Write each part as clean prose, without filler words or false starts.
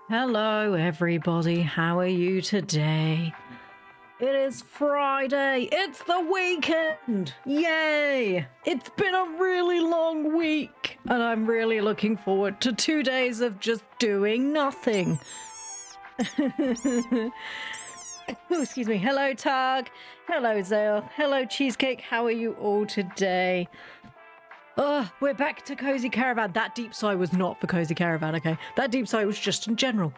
Hello, everybody. How are you today? It is Friday. It's the weekend. Yay! It's been a really long week, and I'm really looking forward to 2 days of just doing nothing. Oh, excuse me. Hello, Tug. Hello, Zale. Hello, Cheesecake. How are you all today? Oh, we're back to Cozy Caravan. That deep sigh was not for Cozy Caravan, okay? That deep sigh was just in general.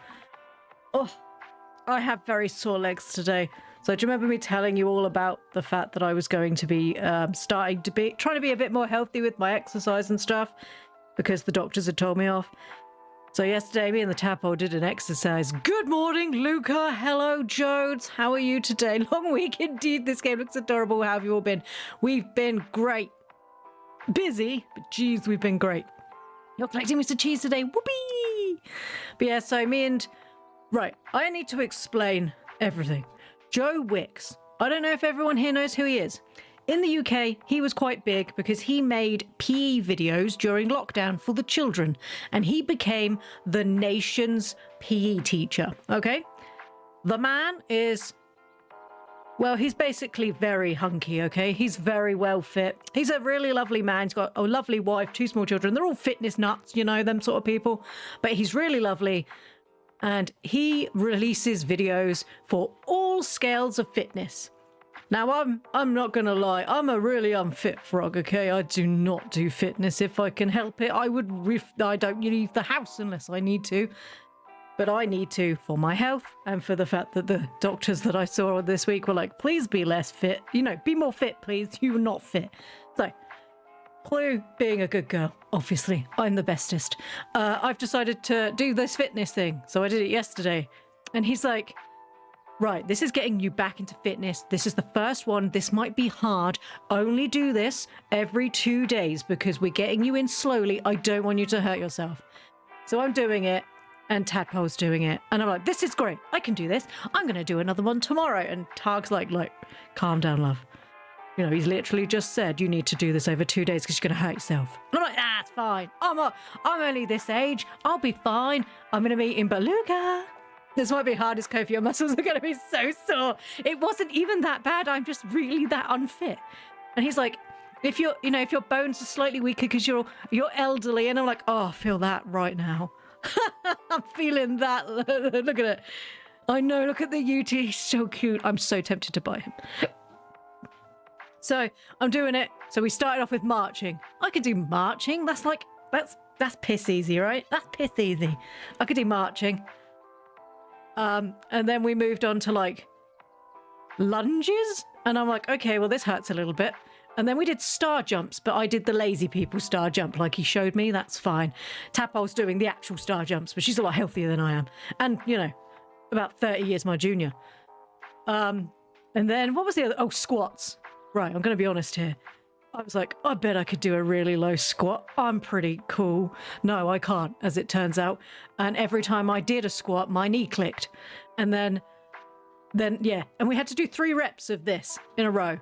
Oh, I have very sore legs today. So do you remember me telling you all about the fact that I was going to be trying to be a bit more healthy with my exercise and stuff? Because the doctors had told me off. So yesterday, me and the Tadpole did an exercise. Good morning, Luca. Hello, Jodes. How are you today? Long week indeed. This game looks adorable. How have you all been? We've been great. Busy, but geez, we've been great. You're collecting Mr. Cheese today. Whoopee! But yeah, so right, I need to explain everything. Joe Wicks. I don't know if everyone here knows who he is. In the UK, he was quite big because he made PE videos during lockdown for the children, and he became the nation's PE teacher, okay? The man is... well, he's basically very hunky, okay? He's very well fit. He's a really lovely man. He's got a lovely wife, 2 small children. They're all fitness nuts, you know, them sort of people. But he's really lovely. And he releases videos for all scales of fitness. Now, I'm not going to lie. I'm a really unfit frog, okay? I do not do fitness if I can help it. I don't leave the house unless I need to. But I need to for my health and for the fact that the doctors that I saw this week were like, please be less fit. You know, be more fit, please. You're not fit. So, Ploo, being a good girl, obviously, I'm the bestest. I've decided to do this fitness thing. So I did it yesterday. And he's like, right, this is getting you back into fitness. This is the first one. This might be hard. Only do this every 2 days because we're getting you in slowly. I don't want you to hurt yourself. So I'm doing it. And Tadpole's doing it. And I'm like, this is great. I can do this. I'm going to do another one tomorrow. And Targ's like, calm down, love. You know, he's literally just said, you need to do this over 2 days because you're going to hurt yourself. And I'm like, that's fine. I'm only this age. I'll be fine. I'm going to meet in Beluga. This might be hard as Kofi. Your muscles are going to be so sore. It wasn't even that bad. I'm just really that unfit. And he's like, if your bones are slightly weaker because you're elderly. And I'm like, oh, I feel that right now. I'm feeling that. Look at it. I know, look at the UT. He's so cute. I'm so tempted to buy him. So I'm doing it. So we started off with marching. I could do marching. That's piss easy, right? That's piss easy. I could do marching. And then we moved on to like lunges. And I'm like, okay, well, this hurts a little bit. And then we did star jumps, but I did the lazy people star jump like he showed me. That's fine. Tadpole's doing the actual star jumps, but she's a lot healthier than I am. And, you know, about 30 years my junior. And then what was the other? Oh, squats. Right, I'm going to be honest here. I was like, I bet I could do a really low squat. I'm pretty cool. No, I can't, as it turns out. And every time I did a squat, my knee clicked. And then yeah. And we had to do 3 reps of this in a row.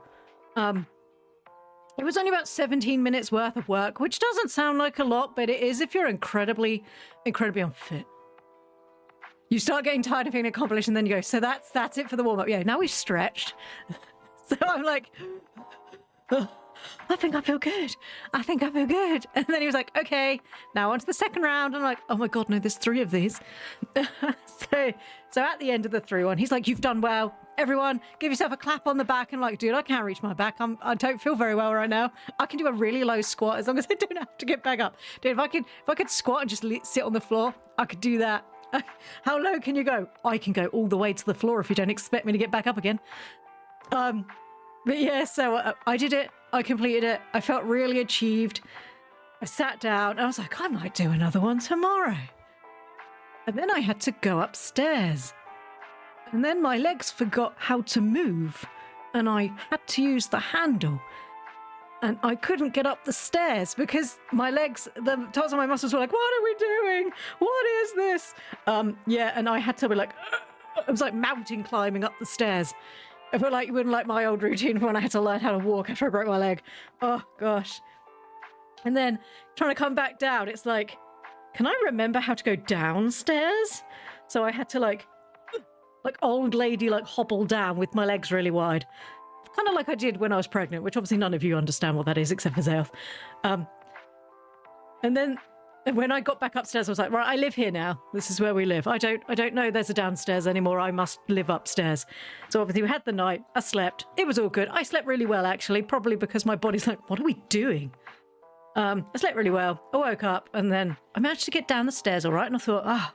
It was only about 17 minutes worth of work, which doesn't sound like a lot, but it is if you're incredibly, incredibly unfit. You start getting tired of feeling accomplished, and then you go, so that's it for the warm-up. Yeah, now we've stretched. So I'm like, oh, I think I feel good. I think I feel good. And then he was like, okay, now on to the second round. I'm like, oh my God, no, there's 3 of these. So at the end of the 3-1, he's like, you've done well. Everyone, give yourself a clap on the back. And like, dude, I can't reach my back. I don't feel very well right now. I can do a really low squat as long as I don't have to get back up. Dude, if I could squat and just sit on the floor, I could do that. How low can you go? I can go all the way to the floor if you don't expect me to get back up again. But yeah, so I did it. I completed it. I felt really achieved. I sat down and I was like, I might do another one tomorrow. And then I had to go upstairs. And then my legs forgot how to move. And I had to use the handle. And I couldn't get up the stairs because my legs, the tops of my muscles were like, what are we doing? What is this? Yeah, and I had to be like, it was like mountain climbing up the stairs. I felt like you wouldn't like my old routine when I had to learn how to walk after I broke my leg. Oh, gosh. And then trying to come back down, it's like, can I remember how to go downstairs? So I had to like old lady, like hobble down with my legs really wide. Kind of like I did when I was pregnant, which obviously none of you understand what that is except for Zale. And then when I got back upstairs, I was like, right, I live here now. This is where we live. I don't know there's a downstairs anymore. I must live upstairs. So obviously we had the night. I slept. It was all good. I slept really well, actually, probably because my body's like, what are we doing? I slept really well. I woke up and then I managed to get down the stairs all right. And I thought,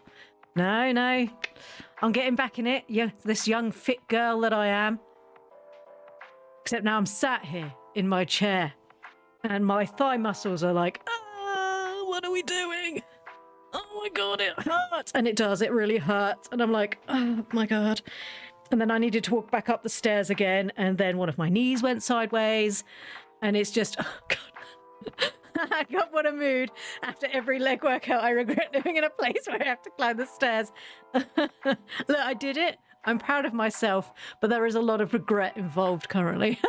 no, I'm getting back in it. Yeah, this young fit girl that I am. Except now I'm sat here in my chair and my thigh muscles are like, what are we doing? Oh my God, it hurts. And it does, it really hurts. And I'm like, oh my God. And then I needed to walk back up the stairs again. And then one of my knees went sideways. And it's just, oh God. I got what a mood. After every leg workout, I regret living in a place where I have to climb the stairs. Look, I did it. I'm proud of myself, but there is a lot of regret involved currently.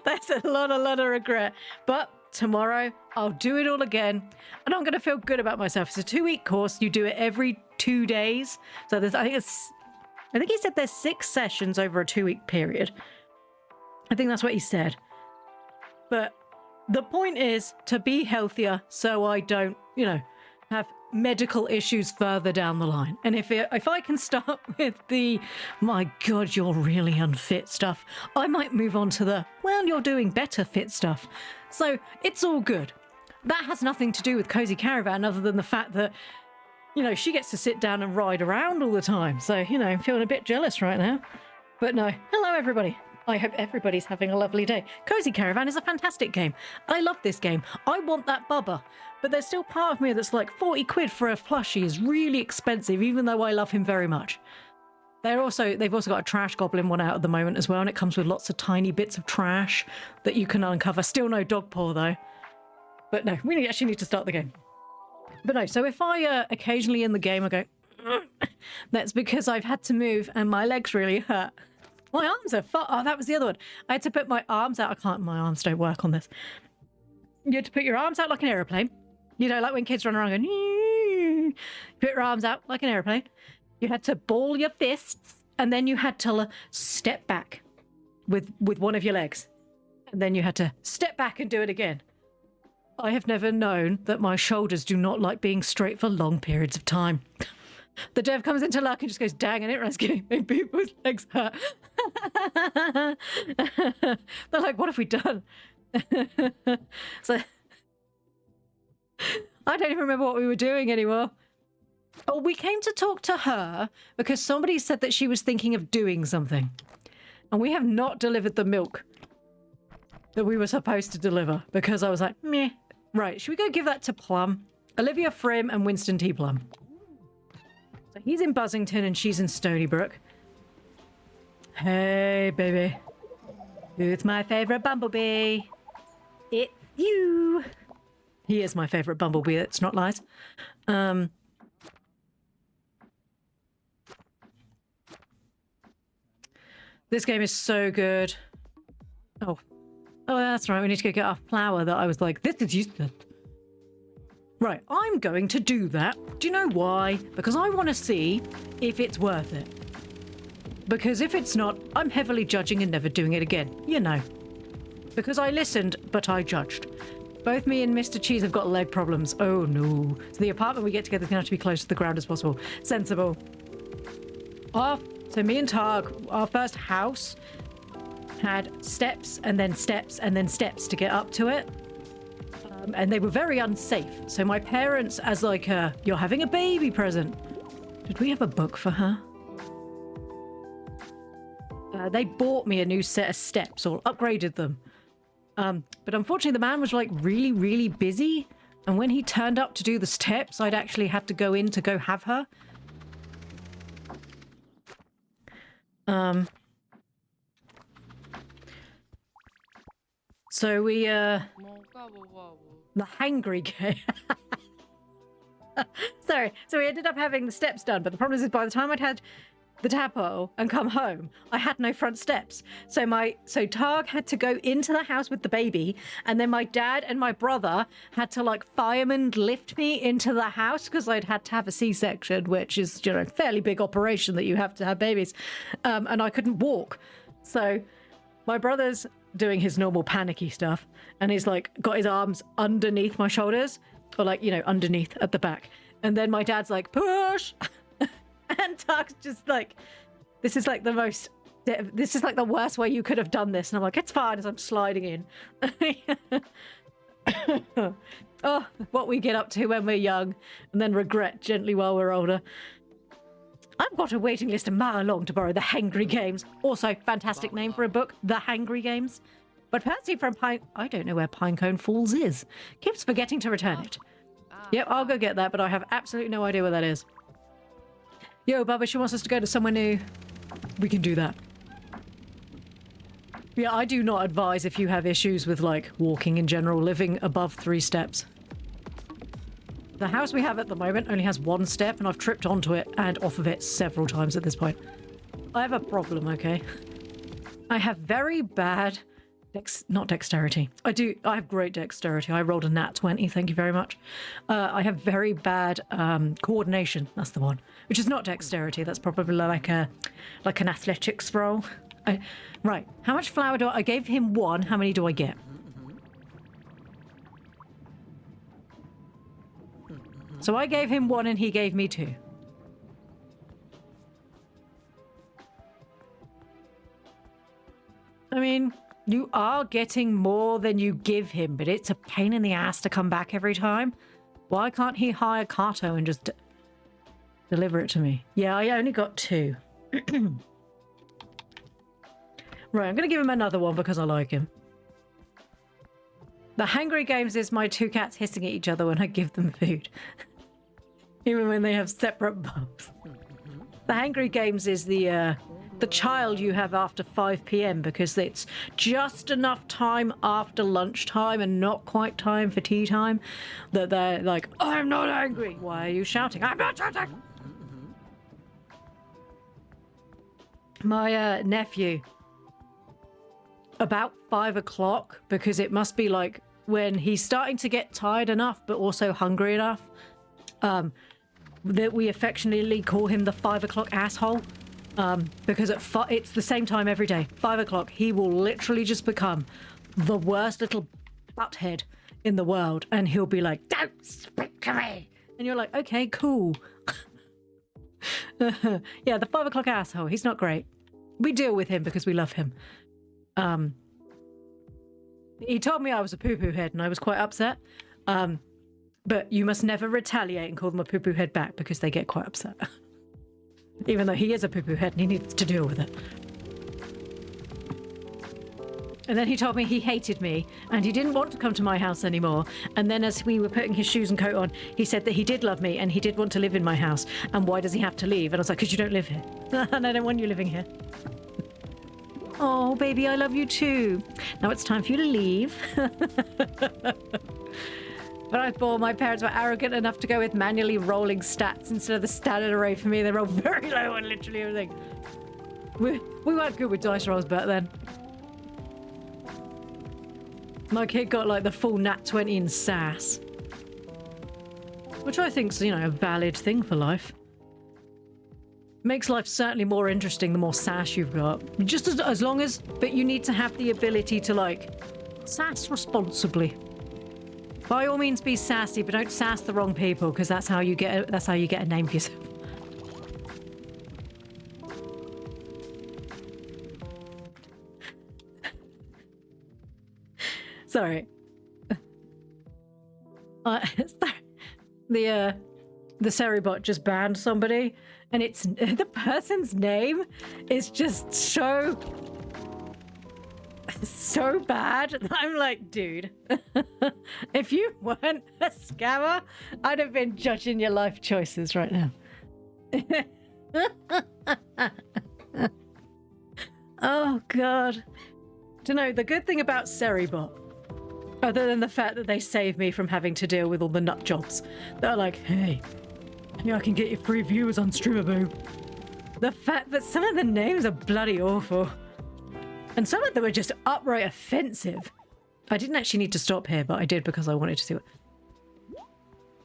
There's a lot of regret. But tomorrow, I'll do it all again, and I'm going to feel good about myself. It's a 2-week course. You do it every 2 days. So I think he said there's 6 sessions over a 2-week period. I think that's what he said. But the point is to be healthier so I don't, have medical issues further down the line. And if I can start with the, my God, you're really unfit stuff, I might move on to the, well, you're doing better fit stuff. So it's all good. That has nothing to do with Cozy Caravan other than the fact that, she gets to sit down and ride around all the time. So, I'm feeling a bit jealous right now. But no, hello everybody. I hope everybody's having a lovely day. Cozy Caravan is a fantastic game. I love this game. I want that Bubba. But there's still part of me that's like 40 quid for a plushie is really expensive, even though I love him very much. They've also got a trash goblin one out at the moment as well, and it comes with lots of tiny bits of trash that you can uncover. Still no dog paw though. But no, we actually need to start the game. But no, so if I occasionally in the game I go, that's because I've had to move and my legs really hurt. My arms are oh, that was the other one. I had to put my arms out. My arms don't work on this. You had to put your arms out like an aeroplane. Like when kids run around going, put your arms out like an aeroplane. You had to ball your fists, and then you had to step back with one of your legs. And then you had to step back and do it again. I have never known that my shoulders do not like being straight for long periods of time. The dev comes into luck and just goes, dang, and it rescue. People's legs hurt. They're like, what have we done? So I don't even remember what we were doing anymore. Oh, we came to talk to her because somebody said that she was thinking of doing something. And we have not delivered the milk that we were supposed to deliver because I was like, meh. Right, should we go give that to Plum? Olivia Frim and Winston T. Plum. So he's in Buzzington and she's in Stony Brook. Hey, baby. Who's my favorite bumblebee? It's you. He is my favorite bumblebee, that's not lies. This game is so good. Oh, that's right. We need to go get our flower that I was like, this is useless. Right, I'm going to do that. Do you know why? Because I want to see if it's worth it. Because if it's not, I'm heavily judging and never doing it again. Because I listened, but I judged. Both me and Mr. Cheese have got leg problems. Oh no. So the apartment we get together is going to have to be close to the ground as possible. Sensible. So me and Targ, our first house had steps and then steps and then steps to get up to it. And they were very unsafe. So my parents, as like you're having a baby present. Did we have a book for her? They bought me a new set of steps or upgraded them. But unfortunately the man was like really, really busy. And when he turned up to do the steps, I'd actually had to go in to go have her. So we, the hangry game. Sorry. So we ended up having the steps done, but the problem is by the time I'd had the tadpole and come home, I had no front steps. So Targ had to go into the house with the baby, and then my dad and my brother had to like fireman lift me into the house because I'd had to have a C-section, which is, you know, a fairly big operation that you have to have babies. And I couldn't walk. So my brother's doing his normal panicky stuff, and he's like got his arms underneath my shoulders, or like, you know, underneath at the back. And then my dad's like, push! And Targ's just like, this is like the worst way you could have done this. And I'm like, it's fine, as I'm sliding in. Oh, what we get up to when we're young and then regret gently while we're older. I've got a waiting list a mile long to borrow The Hangry Games. Also, fantastic name for a book, The Hangry Games. But Patsy from I don't know where Pinecone Falls is. Keeps forgetting to return it. Yep, I'll go get that, but I have absolutely no idea where that is. Yo, Bubba, she wants us to go to somewhere new. We can do that. Yeah, I do not advise if you have issues with, like, walking in general, living above 3 steps. The house we have at the moment only has 1 step, and I've tripped onto it and off of it several times at this point. I have a problem, okay? I have very bad... not dexterity. I have great dexterity. I rolled a nat 20, thank you very much. I have very bad coordination, that's the one. Which is not dexterity, that's probably like an athletics roll. Right, how much flour do I gave him 1, how many do I get? So I gave him 1 and he gave me 2. I mean... You are getting more than you give him, but it's a pain in the ass to come back every time. Why can't he hire Kato and just deliver it to me? Yeah, I only got 2. Right, I'm going to give him another one because I like him. The Hangry Games is my 2 cats hissing at each other when I give them food. Even when they have separate bubs. The Hangry Games is the child you have after 5 p.m. because it's just enough time after lunchtime and not quite time for tea time that they're like, I'm not angry. Why are you shouting? I'm not shouting. My nephew, about 5 o'clock, because it must be like when he's starting to get tired enough but also hungry enough, that we affectionately call him the 5 o'clock asshole. Because it's the same time every day. 5 o'clock, he will literally just become the worst little butthead in the world, and he'll be like, "Don't speak to me," and you're like, "Okay, cool." Yeah, the 5 o'clock asshole. He's not great. We deal with him because we love him. He told me I was a poo-poo head, and I was quite upset. But you must never retaliate and call them a poo-poo head back because they get quite upset. Even though he is a poo-poo head and he needs to deal with it. And then he told me he hated me and he didn't want to come to my house anymore. And then as we were putting his shoes and coat on, he said that he did love me and he did want to live in my house. And why does he have to leave? And I was like, because you don't live here. And I don't want you living here. Oh, baby, I love you too. Now it's time for you to leave. But I thought my parents were arrogant enough to go with manually rolling stats instead of the standard array for me. They roll very low on literally everything. We weren't good with dice rolls back then. My kid got like the full nat 20 in sass. Which I think's, you know, a valid thing for life. Makes life certainly more interesting the more sass you've got. Just as long as, but you need to have the ability to like sass responsibly. By all means, be sassy, but don't sass the wrong people, because that's how you get a name for yourself. Sorry. The Seribot just banned somebody, and it's the person's name is just so bad. I'm like, dude, if you weren't a scammer, I'd have been judging your life choices right now. Oh god. Do you know the good thing about Seribot, other than the fact that they save me from having to deal with all the nut jobs, they're like, hey, yeah, I can get you free viewers on Streamer Boo. The fact that some of the names are bloody awful. And some of them are just outright offensive. I didn't actually need to stop here, but I did because I wanted to see what...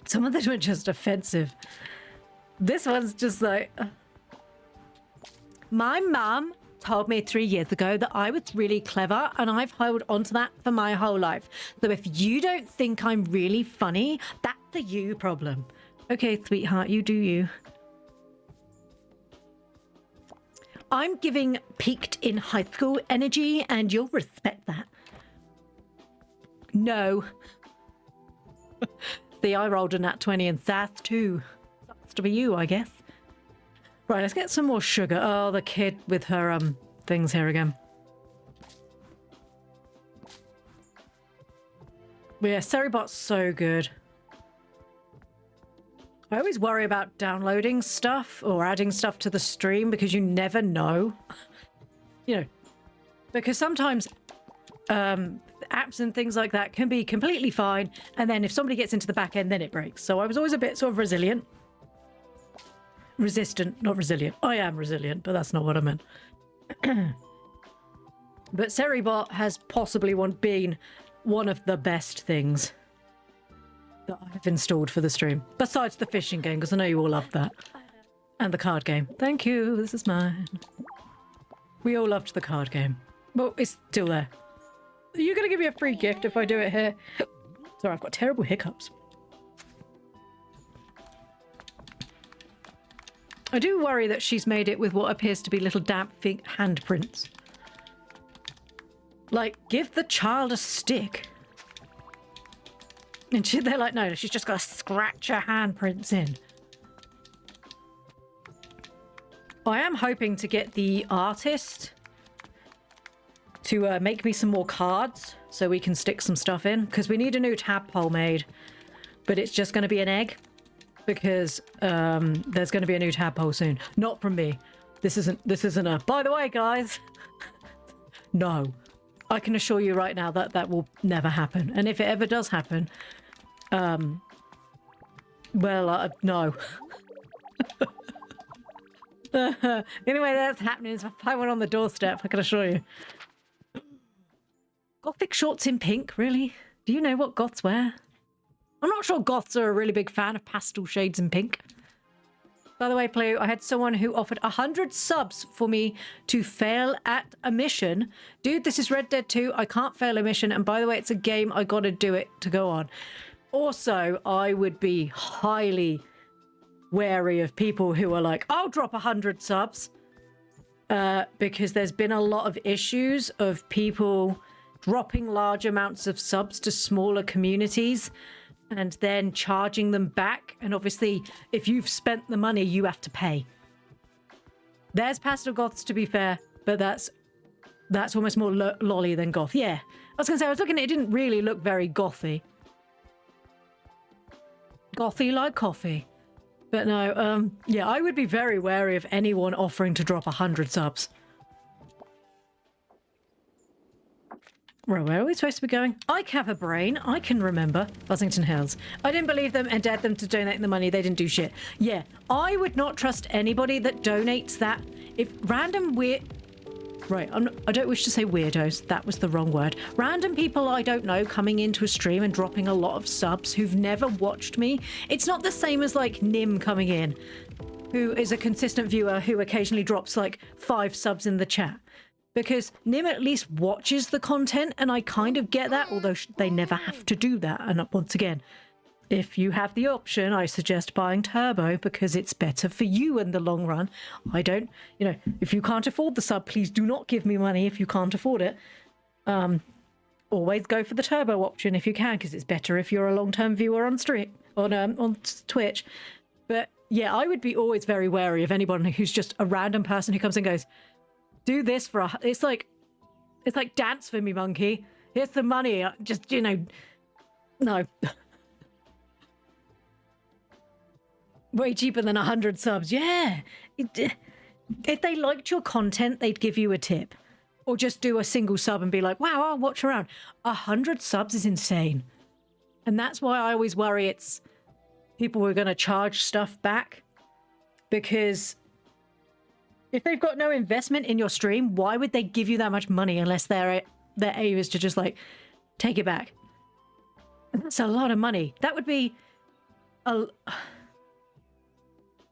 Some of them were just offensive. This one's just like... My mum told me 3 years ago that I was really clever, and I've held on to that for my whole life. So if you don't think I'm really funny, that's a you problem. Okay, sweetheart, you do you. I'm giving peaked in high school energy, and you'll respect that. No. See, I rolled a nat 20 and sass too. Sucks to be you, I guess. Right, let's get some more sugar. Oh, the kid with her things here again. But yeah, Seribot's so good. I always worry about downloading stuff or adding stuff to the stream because you never know. You know, because sometimes apps and things like that can be completely fine, and then if somebody gets into the back end, then it breaks. So I was always a bit sort of resilient. Resistant, not resilient. I am resilient, but that's not what I meant. But Seribot has possibly been one of the best things that I've installed for the stream. Besides the fishing game, because I know you all love that. And the card game. Thank you, this is mine. We all loved the card game. Well, it's still there. Are you going to give me a free gift if I do it here? Sorry, I've got terrible hiccups. I do worry that she's made it with what appears to be little damp handprints. Like, give the child a stick. And they're like, no, she's just got to scratch her handprints in. I am hoping to get the artist to make me some more cards so we can stick some stuff in, because we need a new tadpole made, but it's just going to be an egg because there's going to be a new tadpole soon. Not from me. This isn't a, by the way, guys. No. I can assure you right now that that will never happen. And if it ever does happen, well, no. The only way that's happening is if I find one on the doorstep, I can assure you. Gothic shorts in pink, really? Do you know what goths wear? I'm not sure goths are a really big fan of pastel shades in pink. By the way, Ploo, I had someone who offered 100 subs for me to fail at a mission. Dude, this is Red Dead 2. I can't fail a mission. And by the way, it's a game. I got to do it to go on. Also, I would be highly wary of people who are like, I'll drop 100 subs. Because there's been a lot of issues of people dropping large amounts of subs to smaller communities and then charging them back. And obviously, if you've spent the money, you have to pay. There's pastel goths, to be fair, but that's almost more lolly than goth. Yeah, I was going to say, I was looking at it, it didn't really look very gothy. Gothy like coffee. But no, yeah, I would be very wary of anyone offering to drop 100 subs. Well, where are we supposed to be going? I have a brain. I can remember. Buzzington Hills. I didn't believe them and dared them to donate the money. They didn't do shit. Yeah, I would not trust anybody that donates that. If random weird... Right, I don't wish to say weirdos. That was the wrong word. Random people I don't know coming into a stream and dropping a lot of subs who've never watched me. It's not the same as like Nim coming in, who is a consistent viewer who occasionally drops like 5 subs in the chat. Because Nim at least watches the content, and I kind of get that, although they never have to do that. And once again, if you have the option, I suggest buying Turbo because it's better for you in the long run. I don't, you know, if you can't afford the sub, please do not give me money if you can't afford it. Always go for the Turbo option if you can, because it's better if you're a long-term viewer on on Twitch. But yeah, I would be always very wary of anyone who's just a random person who comes and goes, do this for it's like dance for me, monkey. Here's the money. Just, you know, no. Way cheaper than 100 subs. Yeah. If they liked your content, they'd give you a tip. Or just do a single sub and be like, wow, I'll watch around. 100 subs is insane. And that's why I always worry it's people who are going to charge stuff back. Because If they've got no investment in your stream, why would they give you that much money unless their aim is to just like take it back? That's a lot of money. That would be a...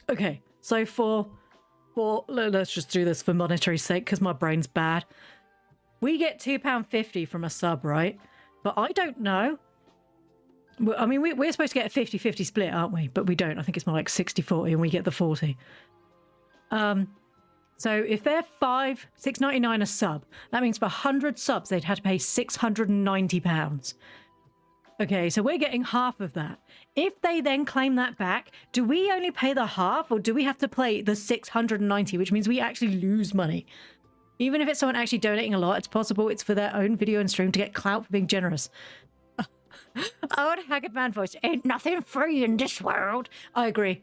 Okay, so for let's just do this for monetary sake because my brain's bad. We get £2.50 from a sub, right? But I don't know. I mean, we're supposed to get a 50-50 split, aren't we? But we don't. I think it's more like 60-40 and we get the 40. So if they're $6.99 a sub, that means for 100 subs, they'd have to pay £690. Okay, so we're getting half of that. If they then claim that back, do we only pay the half or do we have to pay the 690, which means we actually lose money? Even if it's someone actually donating a lot, it's possible it's for their own video and stream to get clout for being generous. Oh, and Haggard Man voice. Ain't nothing free in this world. I agree.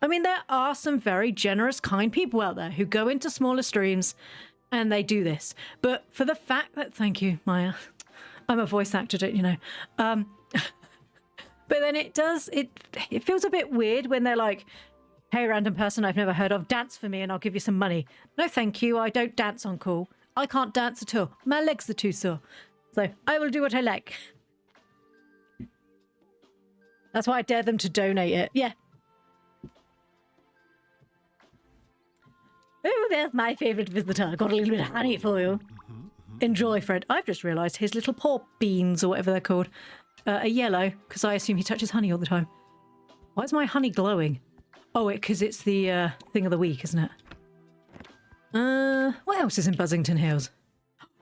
I mean, there are some very generous, kind people out there who go into smaller streams and they do this. But for the fact that... Thank you, Maya. I'm a voice actor, don't you know? But then it feels a bit weird when they're like, hey, random person I've never heard of, dance for me and I'll give you some money. No, thank you. I don't dance on call. I can't dance at all. My legs are too sore. So I will do what I like. That's why I dare them to donate it. Yeah. Oh, there's my favourite visitor. I got a little bit of honey for you. Enjoy, Fred. I've just realised his little paw beans, or whatever they're called, are yellow, because I assume he touches honey all the time. Why is my honey glowing? Oh, because it's the thing of the week, isn't it? What else is in Buzzington Hills?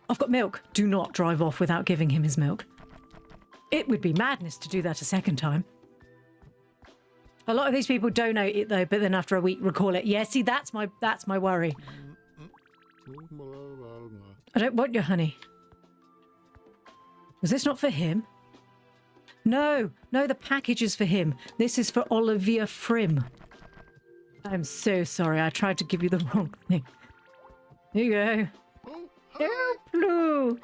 I've got milk. Do not drive off without giving him his milk. It would be madness to do that a second time. A lot of these people donate it though, but then after a week recall it. Yeah, see, that's my worry. I don't want your honey. Was this not for him? No, the package is for him. This is for Olivia Frim. I'm so sorry. I tried to give you the wrong thing. Here you go. Oh, Ploo.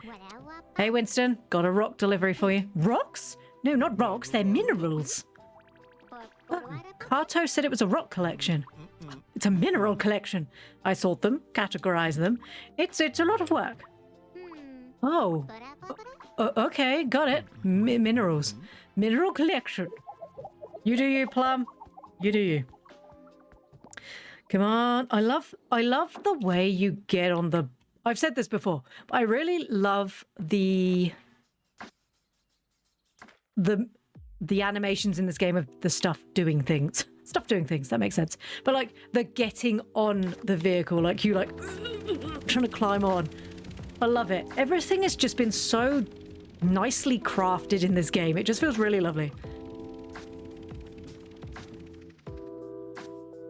Hey, Winston. Got a rock delivery for you. Rocks? No, not rocks. They're minerals. Oh, Kato said it was a rock collection. It's a mineral collection. I sort them, categorize them. It's a lot of work. Oh. Okay, got it. Minerals. Mineral collection. You do you, Plum. You do you. Come on. I love the way you get on the... I've said this before, but I really love the animations in this game of the stuff doing things. Stuff doing things, that makes sense. But like the getting on the vehicle, like you like trying to climb on. I love it. Everything has just been so nicely crafted in this game. It just feels really lovely.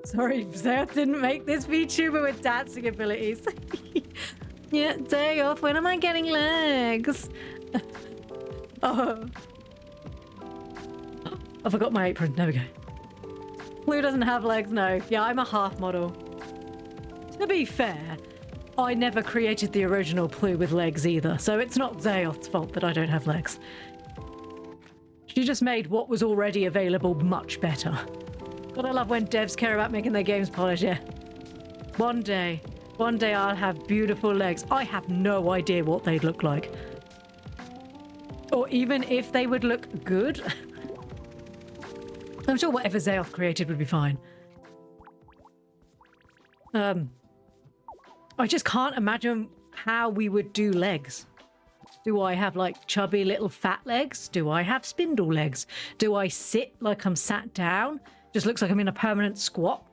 Sorry, Zeth didn't make this VTuber with dancing abilities. Yeah, day off. When am I getting legs? Oh. I forgot my apron. There we go. Ploo doesn't have legs, no. Yeah, I'm a half model. To be fair, I never created the original Ploo with legs either, so it's not Zayoth's fault that I don't have legs. She just made what was already available much better. But I love when devs care about making their games polished, yeah. One day I'll have beautiful legs. I have no idea what they'd look like. Or even if they would look good. I'm sure whatever Zayoth created would be fine. I just can't imagine how we would do legs. Do I have like chubby little fat legs? Do I have spindle legs? Do I sit like I'm sat down? Just looks like I'm in a permanent squat.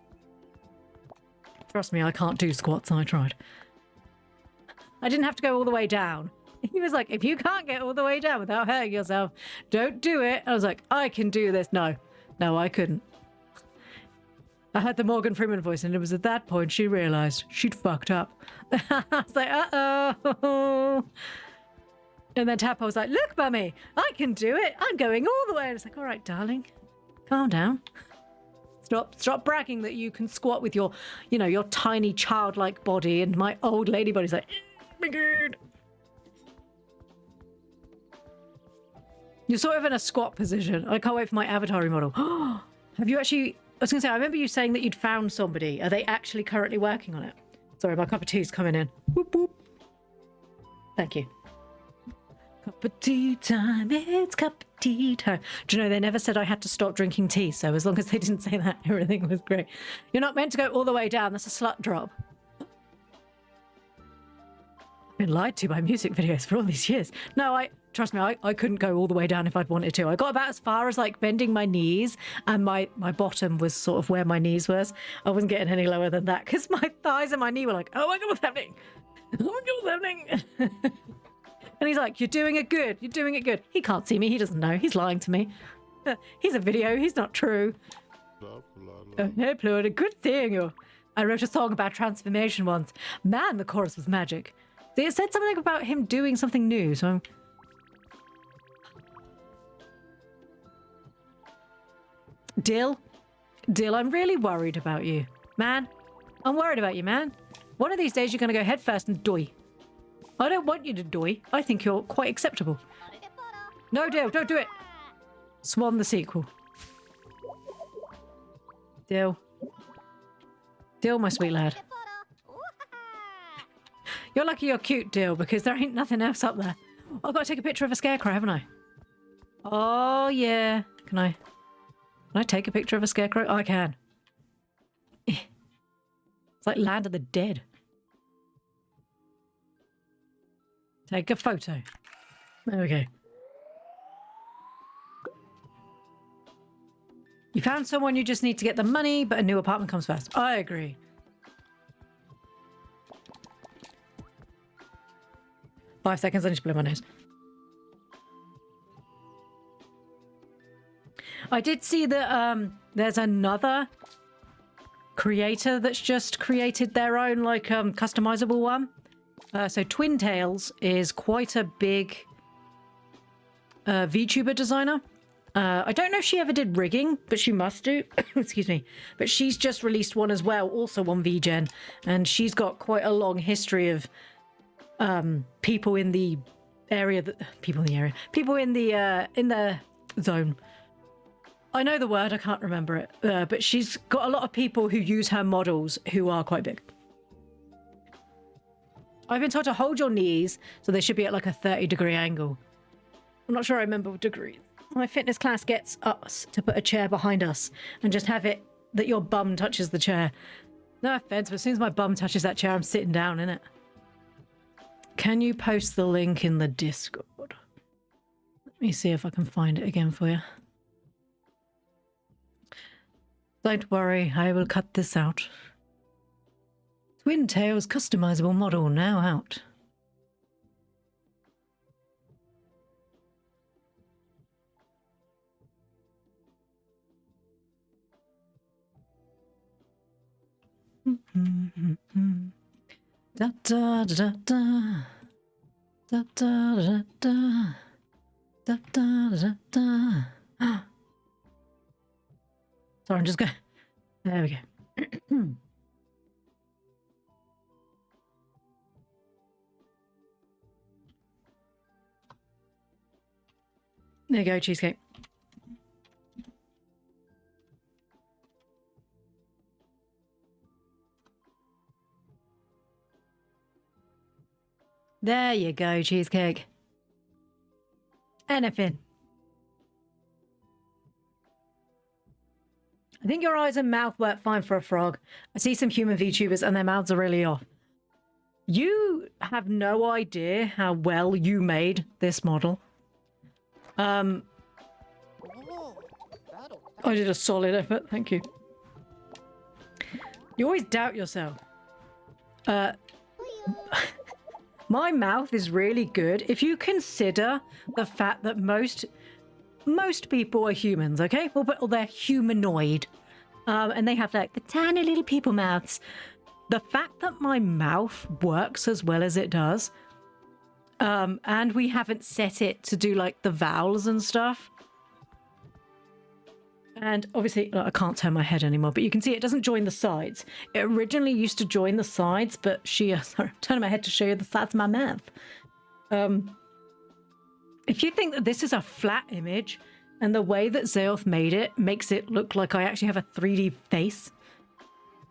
Trust me, I can't do squats. I tried. I didn't have to go all the way down. He was like, if you can't get all the way down without hurting yourself, don't do it. I was like, I can do this. No, I couldn't. I heard the Morgan Freeman voice, and it was at that point she realized she'd fucked up. I was like, uh-oh. And then Tappa was like, look, Bummy, I can do it. I'm going all the way. And it's like, all right, darling, calm down. Stop bragging that you can squat with your, your tiny childlike body, and my old lady body's like, my God. You're sort of in a squat position. I can't wait for my avatar remodel. Have you actually was going to say, I remember you saying that you'd found somebody. Are they actually currently working on it? Sorry, my cup of tea's coming in. Whoop, whoop. Thank you. Cup of tea time, it's cup of tea time. Do you know, they never said I had to stop drinking tea, so as long as they didn't say that, everything was great. You're not meant to go all the way down. That's a slut drop. I've been lied to by music videos for all these years. No, trust me, I couldn't go all the way down if I'd wanted to. I got about as far as like bending my knees, and my bottom was sort of where my knees was. I wasn't getting any lower than that because my thighs and my knee were like, oh my God, what's happening? Oh my God, what's happening? And he's like, you're doing it good. You're doing it good. He can't see me. He doesn't know. He's lying to me. He's a video. He's not true. Hey, Ploo, a good thing. I wrote a song about transformation once. Man, the chorus was magic. It said something about him doing something new, so I'm... Dill, I'm really worried about you. Man, I'm worried about you, man. One of these days you're going to go head first and die. I don't want you to die. I think you're quite acceptable. No, Dill, don't do it. Swan the sequel. Dill, my sweet lad. You're lucky you're cute, Dill, because there ain't nothing else up there. I've got to take a picture of a scarecrow, haven't I? Oh, yeah. Can I take a picture of a scarecrow? Oh, I can. It's like Land of the Dead. Take a photo. There we go. You found someone, you just need to get the money, but a new apartment comes first. I agree. Five seconds, I need to blow my nose. I did see that there's another creator that's just created their own like customizable one. So Twin Tails is quite a big VTuber designer. I don't know if she ever did rigging, but she must do. Excuse me. But she's just released one as well, also on VGen, and she's got quite a long history of people in the zone. I know the word, I can't remember it, but she's got a lot of people who use her models who are quite big. I've been told to hold your knees, so they should be at like a 30-degree angle. I'm not sure I remember degrees. My fitness class gets us to put a chair behind us and just have it that your bum touches the chair. No offense, but as soon as my bum touches that chair, I'm sitting down, innit? Can you post the link in the Discord? Let me see if I can find it again for you. Don't worry, I will cut this out. Twin Tails customizable model now out. Da da da da da da da da da da da da. Sorry, I'm just going. There we go. There you go, cheesecake. There you go, cheesecake. Anything. I think your eyes and mouth work fine for a frog. I see some human VTubers and their mouths are really off. You have no idea how well you made this model. I did a solid effort, thank you. You always doubt yourself. My mouth is really good. If you consider the fact that most people are humans, okay? Well, but they're humanoid. And they have like the tiny little people mouths. The fact that my mouth works as well as it does, and we haven't set it to do like the vowels and stuff. And obviously, I can't turn my head anymore, but you can see it doesn't join the sides. It originally used to join the sides, but sorry, turning my head to show you the sides of my mouth. If you think that this is a flat image, And the way that Zeoth made it makes it look like I actually have a 3D face.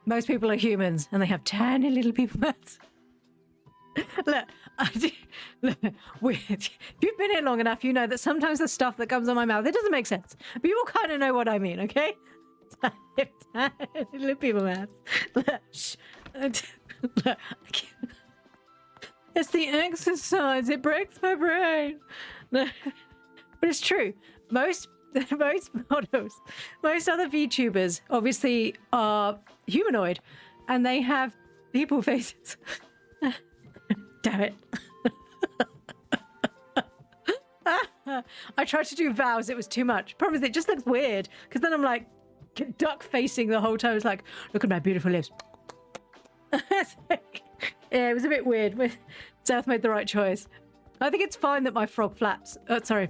Most people are humans and they have tiny little people mouths. Look, look, if you've been here long enough, you know that sometimes the stuff that comes on my mouth, it doesn't make sense. But you all kind of know what I mean, okay? Tiny little people mouths. Look, look, it's the exercise. It breaks my brain. But it's true. Most models, most other VTubers obviously are humanoid and they have people faces. Damn it. I tried to do vows, it was too much. Problem is it just looks weird because then I'm like duck facing the whole time. It's like, look at my beautiful lips. Yeah, it was a bit weird. South made the right choice. I think it's fine that my frog flaps. Sorry.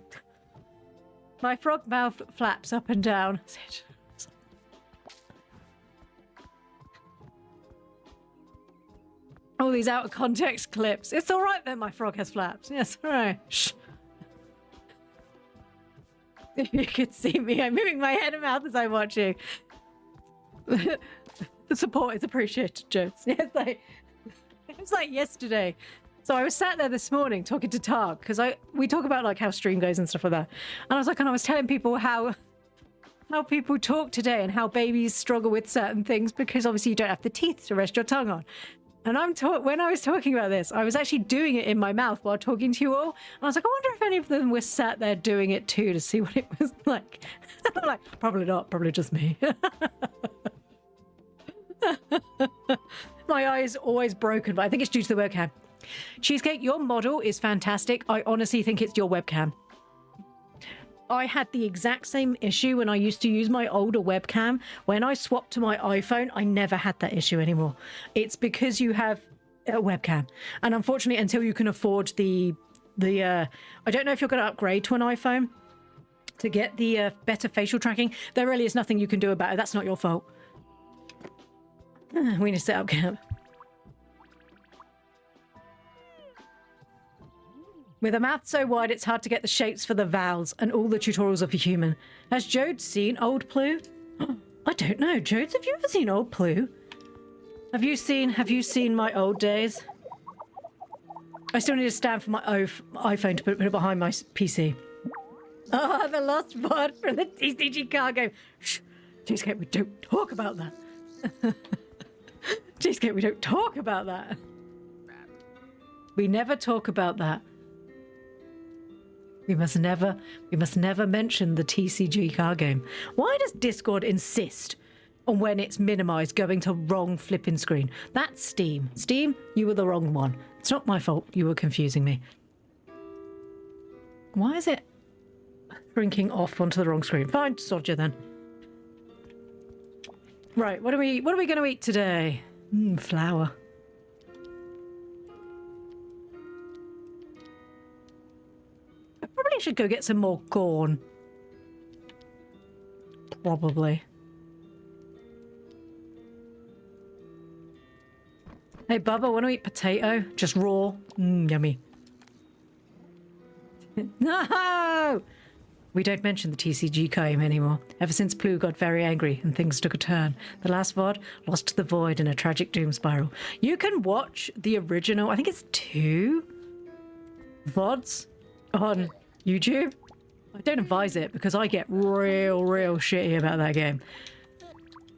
My frog mouth flaps up and down. All these out of context clips. It's all right that my frog has flaps. Yes, all right. Shh. If you could see me, I'm moving my head and mouth as I watch you. The support is appreciated, Jones. Yes, it was like yesterday. So I was sat there this morning talking to Targ because we talk about like how stream goes and stuff like that. And I was telling people how people talk today and how babies struggle with certain things because obviously you don't have the teeth to rest your tongue on. And when I was talking about this, I was actually doing it in my mouth while talking to you all. And I was like, I wonder if any of them were sat there doing it too to see what it was like. I'm like, probably not, probably just me. My eye is always broken, but I think it's due to the webcam. Cheesecake, your model is fantastic. I honestly think it's your webcam. I had the exact same issue when I used to use my older webcam. When I swapped to my iPhone, I never had that issue anymore. It's because you have a webcam. And unfortunately, until you can afford I don't know if you're going to upgrade to an iPhone to get the better facial tracking. There really is nothing you can do about it. That's not your fault. We need to set up camp. With a mouth so wide, it's hard to get the shapes for the vowels, and all the tutorials are for human. Has Jode seen old Ploo? I don't know. Jodes, have you ever seen old Ploo? Have you seen my old days? I still need a stand for my iPhone to put it behind my PC. Oh, the lost VOD from the TCG card game. Shh. Cheesecake, we don't talk about that. Cheesecake, we don't talk about that. We never talk about that. We must never mention the TCG card game. Why does Discord insist on when it's minimized going to wrong flipping screen? That's Steam. Steam, you were the wrong one. It's not my fault. You were confusing me. Why is it shrinking off onto the wrong screen? Fine, sod you then. Right, what are we going to eat today? Flour. I probably should go get some more corn. Probably. Hey, Bubba, want to eat potato? Just raw? Yummy. No! We don't mention the TCG game anymore. Ever since Ploo got very angry and things took a turn. The last VOD lost to the void in a tragic doom spiral. You can watch the original, I think it's 2 VODs on YouTube. I don't advise it because I get real shitty about that game.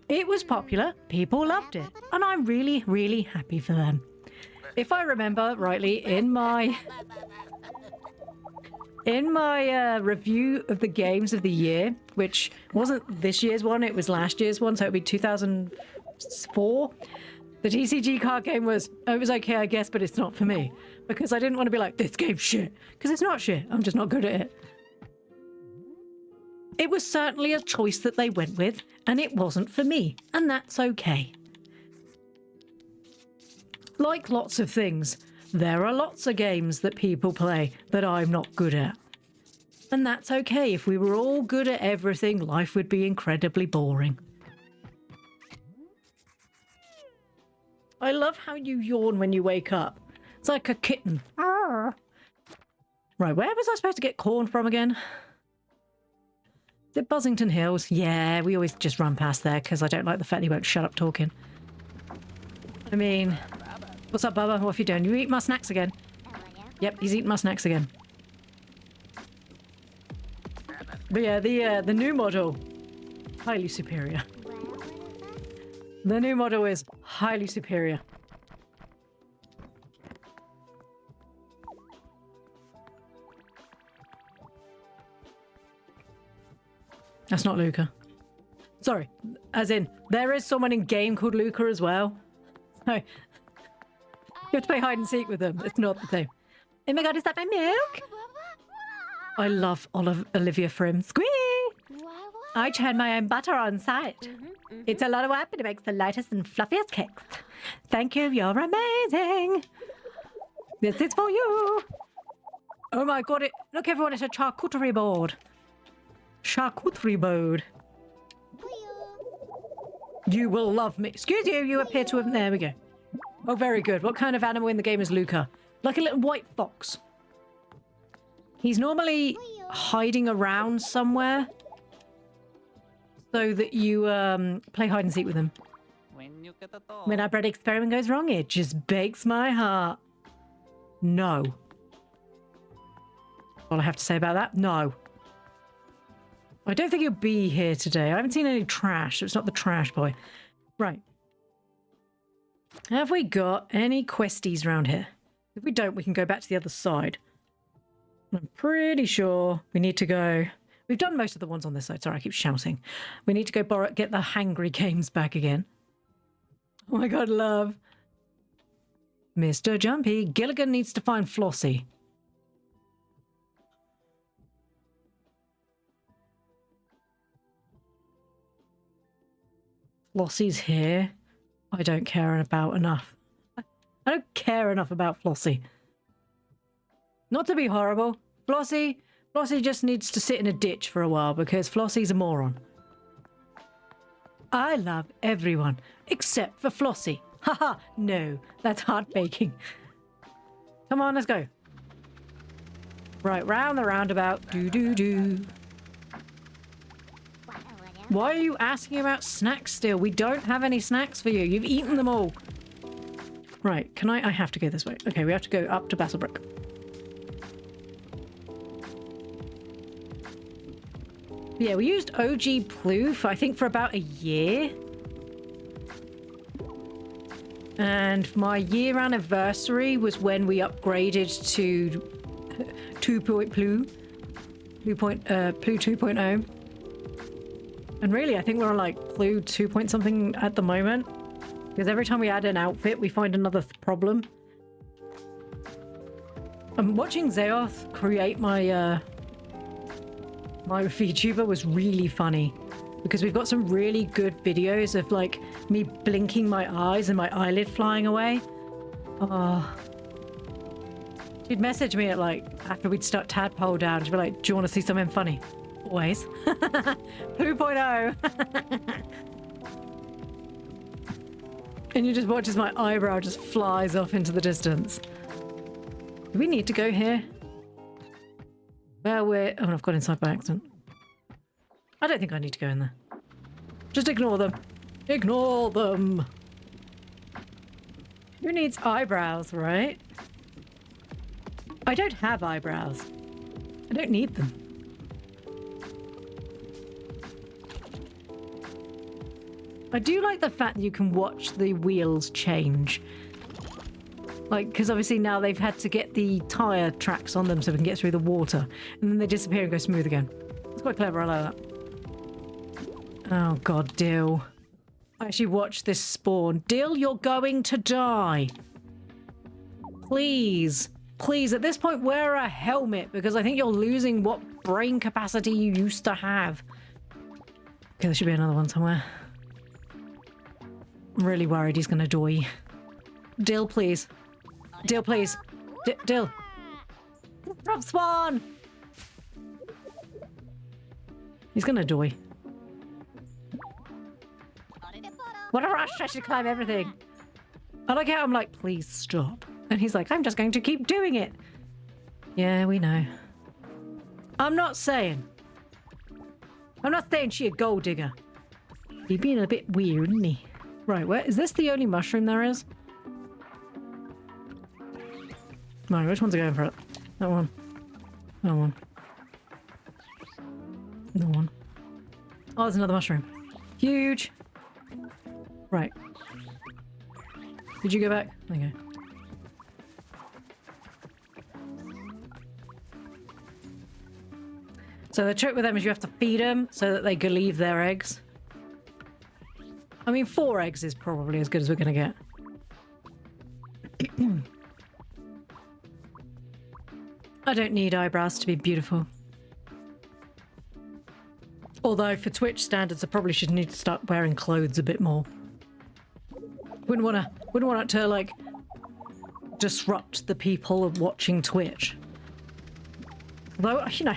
It was popular, people loved it, and I'm really happy for them. If I remember rightly, in my review of the games of the year, which wasn't this year's one, it was last year's one, so it would be 2004, the TCG card game was, it was okay, I guess, but it's not for me. Because I didn't want to be like, this game's shit. Because it's not shit, I'm just not good at it. It was certainly a choice that they went with, and it wasn't for me, and that's okay. Like lots of things, there are lots of games that people play that I'm not good at. And that's okay. If we were all good at everything, life would be incredibly boring. I love how you yawn when you wake up. It's like a kitten. Arr. Right, where was I supposed to get corn from again? Is it Buzzington Hills? Yeah, we always just run past there because I don't like the fact he won't shut up talking. I mean, what's up, Bubba? What have you done? You eat my snacks again? Yep, he's eating my snacks again. But yeah, the new model, highly superior. The new model is highly superior. That's not Luca. Sorry, as in, there is someone in game called Luca as well. So, you have to play hide and seek with them. It's not the same. Oh my god, is that my milk? I love Olivia Frim. Squee! I churn my own butter on site. It's a lot of work, but it makes the lightest and fluffiest cakes. Thank you, you're amazing. This is for you. Oh my god, look everyone, it's a charcuterie board. Charcuterie board. You will love me. Excuse you, you appear to have... There we go. Oh, very good. What kind of animal in the game is Luca? Like a little white fox. He's normally hiding around somewhere so that you play hide and seek with him. When our bread experiment goes wrong, it just breaks my heart. No. All I have to say about that? No. I don't think he'll be here today. I haven't seen any trash. It's not the trash boy. Right. Have we got any questies around here? If we don't, we can go back to the other side. I'm pretty sure we need to go... We've done most of the ones on this side. Sorry, I keep shouting. We need to go get the Hangry Games back again. Oh my god, love. Mr. Jumpy. Gilligan needs to find Flossie. Flossie's here. I don't care about enough. I don't care enough about Flossie. Not to be horrible. Flossie just needs to sit in a ditch for a while because Flossie's a moron. I love everyone except for Flossie. Haha, no, that's heartbreaking. Come on, let's go. Right, round the roundabout. Do. Why are you asking about snacks still? We don't have any snacks for you. You've eaten them all. Right, can I have to go this way. Okay, we have to go up to Basselbrook. Yeah, we used OG Ploo for, I think, for about a year. And my year anniversary was when we upgraded to 2.0 Ploo 2.0. And really, I think we're on like Ploo 2 point something at the moment. Because every time we add an outfit, we find another problem. I'm watching Zeoth create my my VTuber was really funny. Because we've got some really good videos of like me blinking my eyes and my eyelid flying away. Oh. She'd message me at like, after we'd stuck Tadpole down, she'd be like, do you want to see something funny? Always. 2.0. And you just watch as my eyebrow just flies off into the distance. Do we need to go here? Well, we're... Oh, I've got inside by accident. I don't think I need to go in there. Just ignore them. Ignore them. Who needs eyebrows, right? I don't have eyebrows. I don't need them. I do like the fact that you can watch the wheels change. Like, because obviously now they've had to get the tyre tracks on them so we can get through the water. And then they disappear and go smooth again. It's quite clever, I like that. Oh god, Dill. I actually watched this spawn. Dill, you're going to die. Please. Please, at this point, wear a helmet because I think you're losing what brain capacity you used to have. Okay, there should be another one somewhere. I'm really worried he's going to die. Dill, please. Dill, please. Dill. Drop spawn! He's going to die. What a rush! I should climb everything. I like how I'm like, please stop. And he's like, I'm just going to keep doing it. Yeah, we know. I'm not saying I'm not saying she a gold digger. He's being a bit weird, isn't he? Right, where is this the only mushroom there is? Right, which one's going for it? That one. That one. That one. Oh, there's another mushroom. Huge. Right. Did you go back? Okay. So the trick with them is you have to feed them so that they can leave their eggs. I mean, 4 eggs is probably as good as we're going to get. I don't need eyebrows to be beautiful. Although for Twitch standards, I probably should need to start wearing clothes a bit more. Wouldn't want it to like disrupt the people of watching Twitch. Although, you know,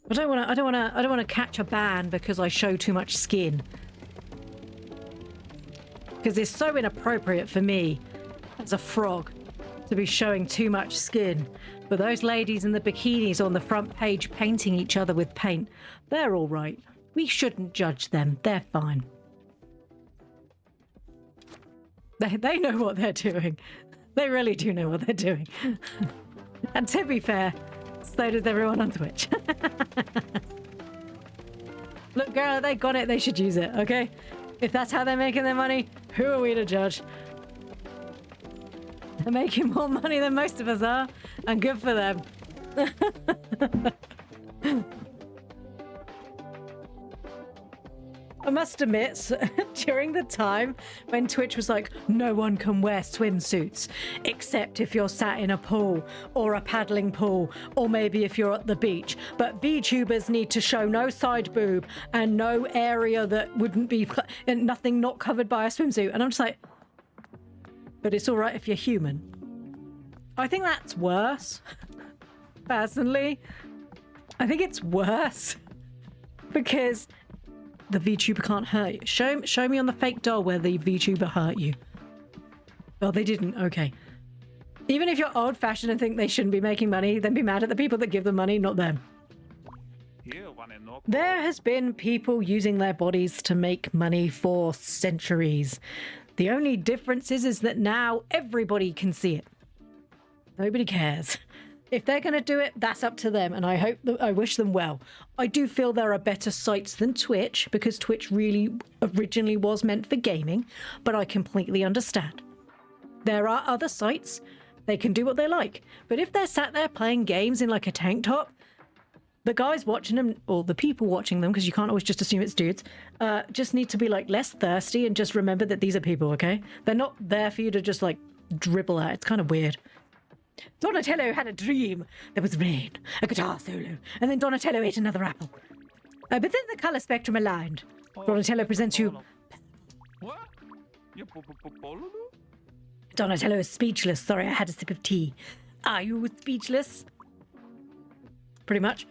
I don't want to catch a ban because I show too much skin. Because it's so inappropriate for me as a frog to be showing too much skin. But those ladies in the bikinis on the front page painting each other with paint, they're all right. We shouldn't judge them. They're fine. They know what they're doing. They really do know what they're doing. And to be fair, so does everyone on Twitch. Look, girl, they got it. They should use it, okay? If that's how they're making their money, who are we to judge? They're making more money than most of us are, and good for them. I must admit, during the time when Twitch was like, no one can wear swimsuits, except if you're sat in a pool or a paddling pool, or maybe if you're at the beach. But VTubers need to show no side boob and no area that wouldn't be, and nothing not covered by a swimsuit. And I'm just like, but it's all right if you're human. I think that's worse. Personally, I think it's worse because the VTuber can't hurt you. Show me on the fake doll where the VTuber hurt you. Oh, they didn't. Okay. Even if you're old-fashioned and think they shouldn't be making money, then be mad at the people that give them money, not them. There has been people using their bodies to make money for centuries. The only difference is that now everybody can see it. Nobody cares. If they're going to do it, that's up to them, and I wish them well. I do feel there are better sites than Twitch, because Twitch really originally was meant for gaming, but I completely understand. There are other sites, they can do what they like, but if they're sat there playing games in like a tank top, the guys watching them, or the people watching them, because you can't always just assume it's dudes, just need to be like less thirsty and just remember that these are people, okay? They're not there for you to just like dribble at. It's kind of weird. Donatello had a dream. There was rain, a guitar solo, and then Donatello ate another apple. But then the color spectrum aligned. Donatello presents you... Donatello is speechless. Sorry, I had a sip of tea. Are you speechless? Pretty much.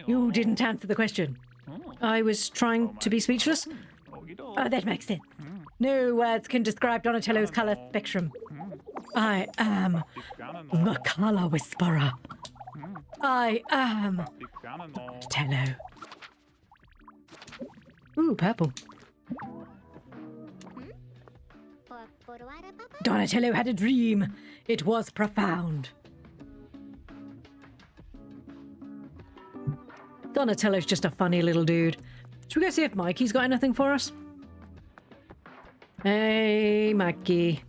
You didn't answer the question. I was trying to be speechless. Oh, that makes sense. No words can describe Donatello's color spectrum. I am the color whisperer. I am Donatello. Ooh, purple. Donatello had a dream. It was profound. Donatello's just a funny little dude. Should we go see if Mikey's got anything for us? Hey, Mikey.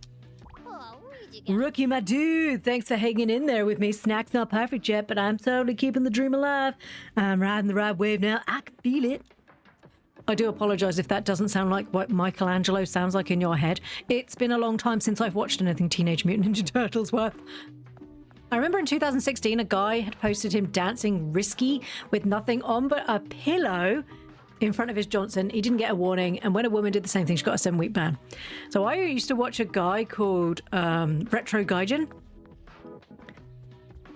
Rookie, my dude, thanks for hanging in there with me. Snack's not perfect yet, but I'm totally keeping the dream alive. I'm riding the right wave now. I can feel it. I do apologise if that doesn't sound like what Michelangelo sounds like in your head. It's been a long time since I've watched anything Teenage Mutant Ninja Turtles worth. I remember in 2016, a guy had posted him dancing risky with nothing on but a pillow in front of his Johnson. He didn't get a warning, and when a woman did the same thing, she got a 7-week ban. So I used to watch a guy called Retro Gaijin,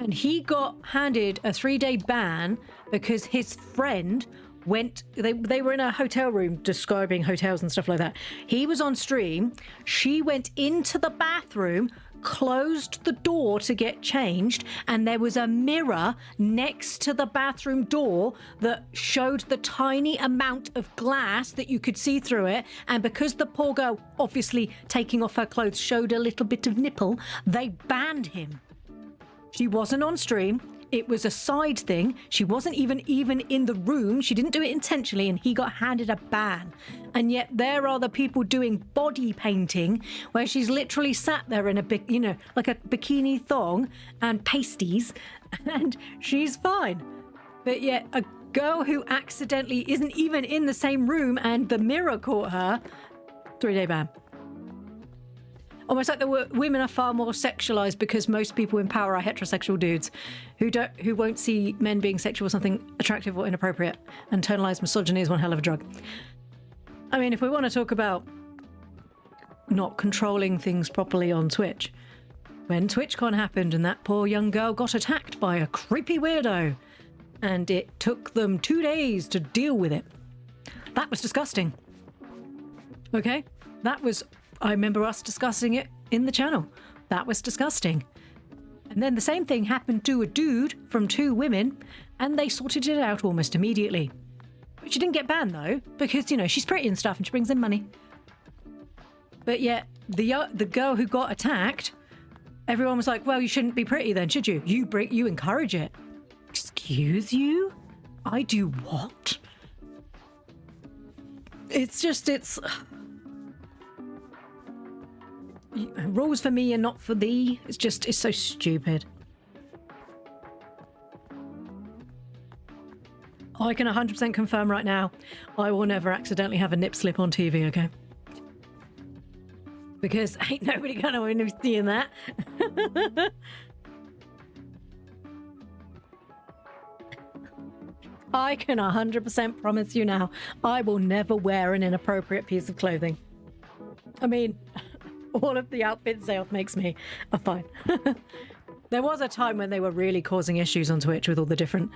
and he got handed a 3-day ban because his friend went... They were in a hotel room describing hotels and stuff like that. He was on stream. She went into the bathroom, closed the door to get changed, and there was a mirror next to the bathroom door that showed the tiny amount of glass that you could see through it. And because the poor girl, obviously taking off her clothes, showed a little bit of nipple, they banned him. She wasn't on stream. It was a side thing. She wasn't even in the room. She didn't do it intentionally, and he got handed a ban. And yet there are the people doing body painting where she's literally sat there in a big, you know, like a bikini thong and pasties, and she's fine. But yet a girl who accidentally isn't even in the same room and the mirror caught her, 3-day ban. Almost like the women are far more sexualized because most people in power are heterosexual dudes who won't see men being sexual or something attractive or inappropriate. Internalized misogyny is one hell of a drug. I mean, if we want to talk about not controlling things properly on Twitch, when TwitchCon happened and that poor young girl got attacked by a creepy weirdo, and it took them 2 days to deal with it. That was disgusting. Okay? I remember us discussing it in the channel. That was disgusting. And then the same thing happened to a dude from 2 women, and they sorted it out almost immediately. She didn't get banned though, because, you know, she's pretty and stuff and she brings in money. But yet the girl who got attacked, everyone was like, well, you shouldn't be pretty then, should you? You encourage it. Excuse you? I do what? It's rules for me and not for thee. It's so stupid. I can 100% confirm right now, I will never accidentally have a nip slip on TV, okay? Because ain't nobody gonna want to be seeing that. I can 100% promise you now, I will never wear an inappropriate piece of clothing. I mean, all of the outfits Zeoth makes me are fine. There was a time when they were really causing issues on Twitch with all the different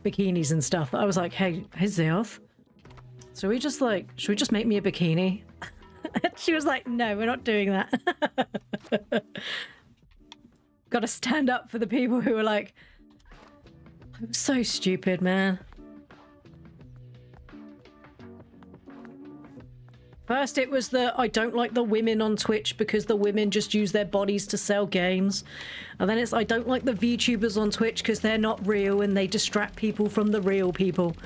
bikinis and stuff. I was like, hey Zeoth, should we just make me a bikini? She was like, no, we're not doing that. Got to stand up for the people who are like, I'm so stupid, man. First it was I don't like the women on Twitch because the women just use their bodies to sell games. And then it's, I don't like the VTubers on Twitch because they're not real and they distract people from the real people.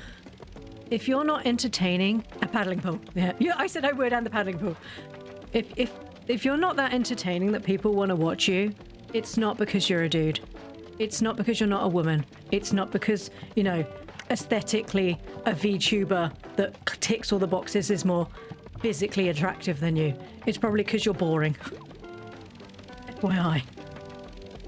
If you're not entertaining, a paddling pool. Yeah, I said I would, and the paddling pool. If you're not that entertaining that people want to watch you, it's not because you're a dude. It's not because you're not a woman. It's not because, you know, aesthetically a VTuber that ticks all the boxes is more physically attractive than you. It's probably because you're boring. FYI.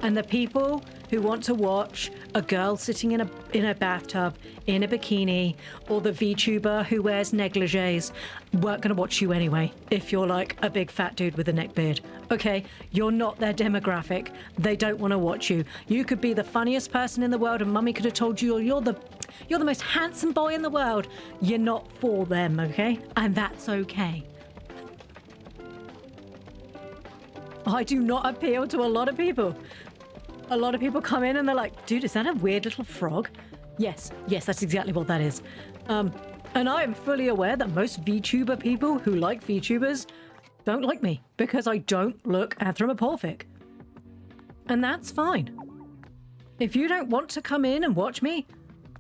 And the people who want to watch a girl sitting in a bathtub in a bikini, or the VTuber who wears negligees, weren't going to watch you anyway if you're like a big fat dude with a neck beard. Okay, you're not their demographic. They don't want to watch you. You could be the funniest person in the world and mummy could have told you you're the most handsome boy in the world. You're not for them, okay? And that's okay. I do not appeal to a lot of people. A lot of people come in and they're like, dude, is that a weird little frog? Yes, that's exactly what that is. And I am fully aware that most VTuber people who like VTubers don't like me because I don't look anthropomorphic. And that's fine. If you don't want to come in and watch me,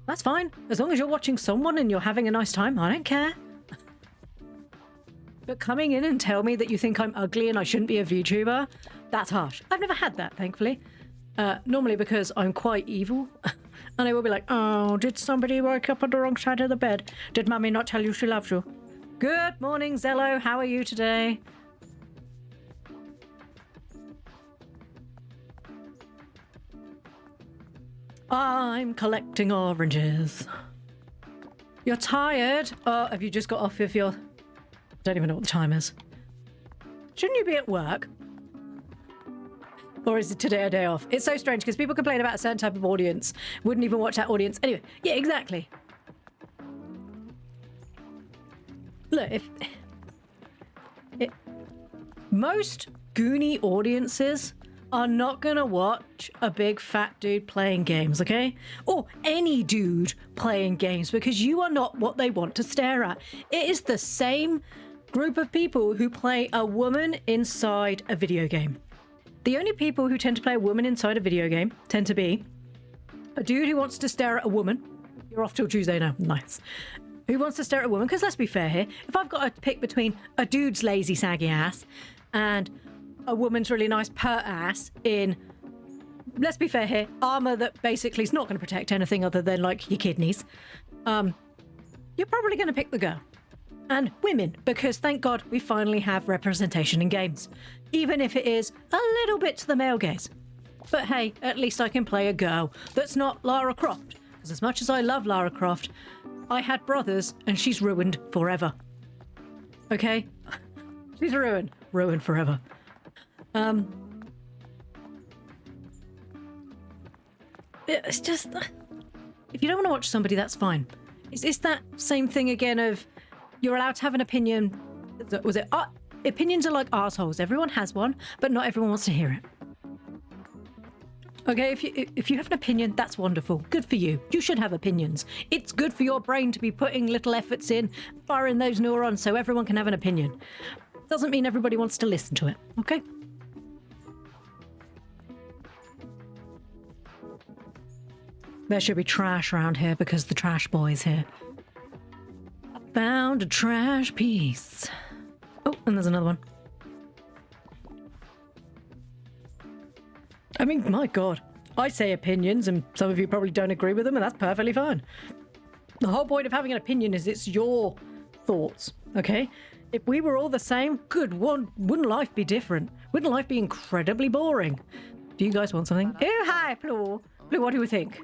that's fine. As long as you're watching someone and you're having a nice time, I don't care. But coming in and tell me that you think I'm ugly and I shouldn't be a VTuber, that's harsh. I've never had that, thankfully. Normally because I'm quite evil. And I will be like, oh, did somebody wake up on the wrong side of the bed? Did mummy not tell you she loves you? Good morning, Zello. How are you today? I'm collecting oranges. You're tired? Oh, have you just got off of your... I don't even know what the time is. Shouldn't you be at work? Or is it today a day off? It's so strange because people complain about a certain type of audience. Wouldn't even watch that audience. Anyway, yeah, exactly. Look, most goony audiences are not gonna watch a big fat dude playing games, okay? Or any dude playing games, because you are not what they want to stare at. It is the same group of people who play a woman inside a video game. The only people who tend to play a woman inside a video game tend to be a dude who wants to stare at a woman. You're off till Tuesday now. Nice. Who wants to stare at a woman? Because let's be fair here. If I've got to pick between a dude's lazy, saggy ass and a woman's really nice pert ass in, let's be fair here, armor that basically is not going to protect anything other than like your kidneys, you're probably going to pick the girl. And women, because thank God we finally have representation in games, even if it is a little bit to the male gaze. But hey, at least I can play a girl that's not Lara Croft. Because as much as I love Lara Croft, I had brothers and she's ruined forever. Okay? She's ruined. Ruined forever. It's just, if you don't want to watch somebody, that's fine. It's that same thing again of you're allowed to have an opinion. Was it? Opinions are like assholes. Everyone has one, but not everyone wants to hear it. Okay, if you have an opinion, that's wonderful. Good for you. You should have opinions. It's good for your brain to be putting little efforts in, firing those neurons so everyone can have an opinion. Doesn't mean everybody wants to listen to it, okay? There should be trash around here because the trash boy's here. I found a trash piece. Oh, and there's another one. I mean, my God. I say opinions and some of you probably don't agree with them, and that's perfectly fine. The whole point of having an opinion is it's your thoughts, okay? If we were all the same, good, wouldn't life be different? Wouldn't life be incredibly boring? Do you guys want something? Oh, hi, Ploo. Ploo, what do you think?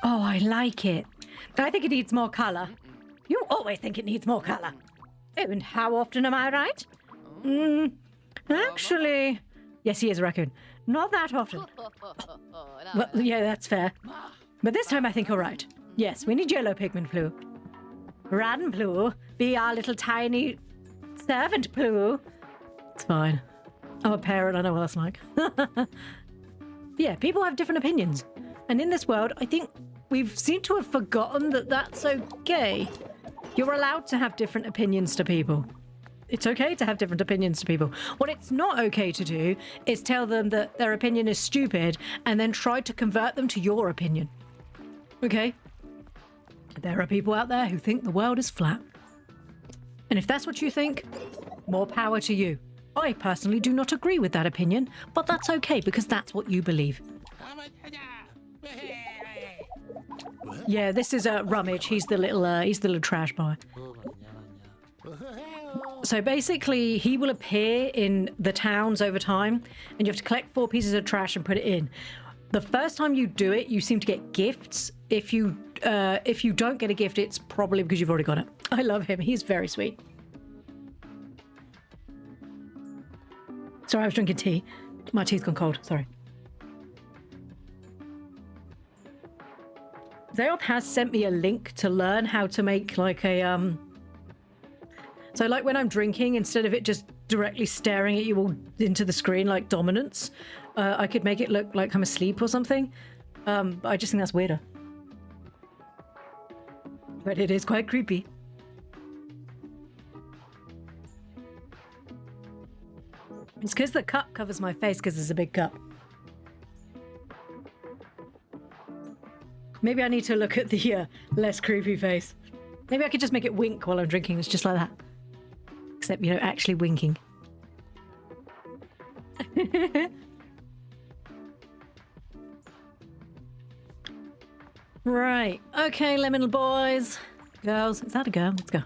Oh, I like it. I think it needs more colour. You always think it needs more colour. Oh, and how often am I right? Actually... Yes, he is a raccoon. Not that often. Well, yeah, that's fair. But this time I think you're right. Yes, we need yellow pigment, Ploo. Run, Ploo. Be our little tiny servant, Ploo. It's fine. I'm a parent, I know what that's like. Yeah, people have different opinions. And in this world, I think we've seemed to have forgotten that that's okay. You're allowed to have different opinions to people. It's okay to have different opinions to people. What it's not okay to do is tell them that their opinion is stupid and then try to convert them to your opinion. Okay? There are people out there who think the world is flat. And if that's what you think, more power to you. I personally do not agree with that opinion, but that's okay because that's what you believe. Yeah, this is Rummage. He's the little trash boy. So basically, he will appear in the towns over time, and you have to collect 4 pieces of trash and put it in. The first time you do it, you seem to get gifts. If you don't get a gift, it's probably because you've already got it. I love him. He's very sweet. Sorry, I was drinking tea. My tea's gone cold. Sorry. Zayoth has sent me a link to learn how to make like a So like when I'm drinking, instead of it just directly staring at you all into the screen like dominance, I could make it look like I'm asleep or something. But I just think that's weirder. But it is quite creepy. It's because the cup covers my face because it's a big cup. Maybe I need to look at the less creepy face. Maybe I could just make it wink while I'm drinking. It's just like that. Except, you know, actually winking. Right. Okay, lemon boys. Girls. Is that a girl? Let's go.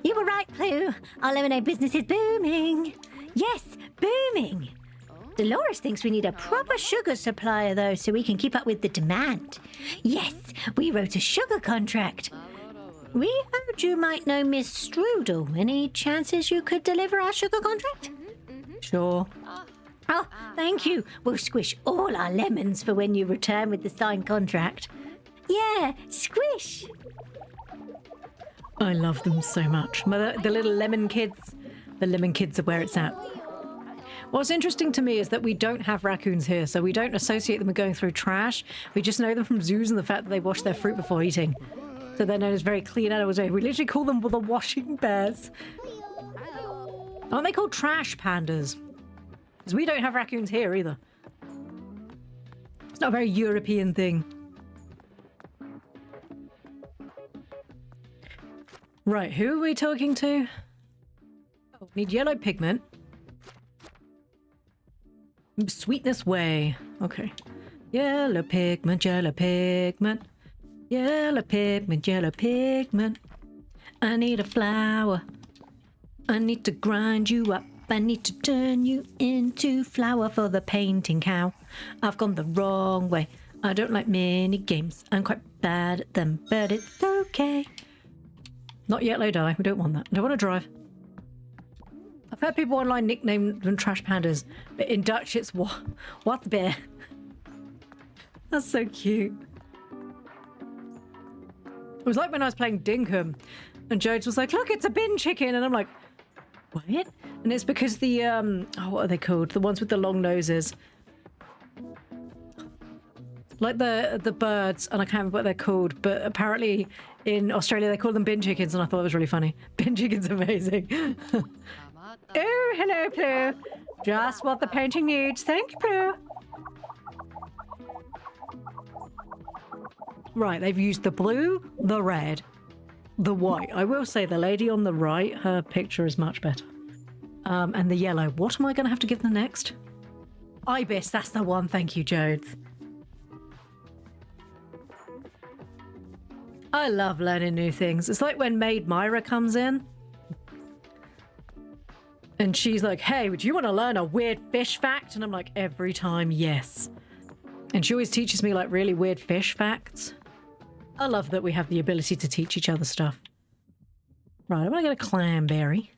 You were right, Ploo. Our lemonade business is booming. Yes, booming. Dolores thinks we need a proper sugar supplier, though, so we can keep up with the demand. Yes, we wrote a sugar contract. We heard you might know Miss Strudel. Any chances you could deliver our sugar contract? Sure. Oh, thank you. We'll squish all our lemons for when you return with the signed contract. Yeah, squish. I love them so much. The little lemon kids. The lemon kids are where it's at. What's interesting to me is that we don't have raccoons here, so we don't associate them with going through trash. We just know them from zoos and the fact that they wash their fruit before eating. So they're known as very clean animals. We literally call them the washing bears. Aren't they called trash pandas? Because we don't have raccoons here either. It's not a very European thing. Right, who are we talking to? Oh, we need yellow pigment. Sweetness way. Okay. Yellow pigment, yellow pigment. Yellow pigment, yellow pigment. I need a flower. I need to grind you up. I need to turn you into flour for the painting cow. I've gone the wrong way. I don't like mini games. I'm quite bad at them, but it's okay. Not yellow dye. We don't want that. I don't want to drive. I've heard people online nickname them trash pandas, but in Dutch it's what bear. That's so cute. It was like when I was playing Dinkum, and Jodes was like, "Look, it's a bin chicken," and I'm like, "What?" And it's because the oh, what are they called? The ones with the long noses, like the birds, and I can't remember what they're called, but apparently in Australia they call them bin chickens, and I thought it was really funny. Bin chicken's amazing. Oh, hello, Ploo. Just what the painting needs. Thank you, Ploo. Right, they've used the blue, the red, the white. I will say the lady on the right, her picture is much better. And the yellow. What am I going to have to give them next? Ibis, that's the one. Thank you, Jodes. I love learning new things. It's like when Maid Myra comes in. And she's like, "Hey, would you want to learn a weird fish fact?" And I'm like, every time, yes. And she always teaches me like really weird fish facts. I love that we have the ability to teach each other stuff. Right, I want to get a cranberry.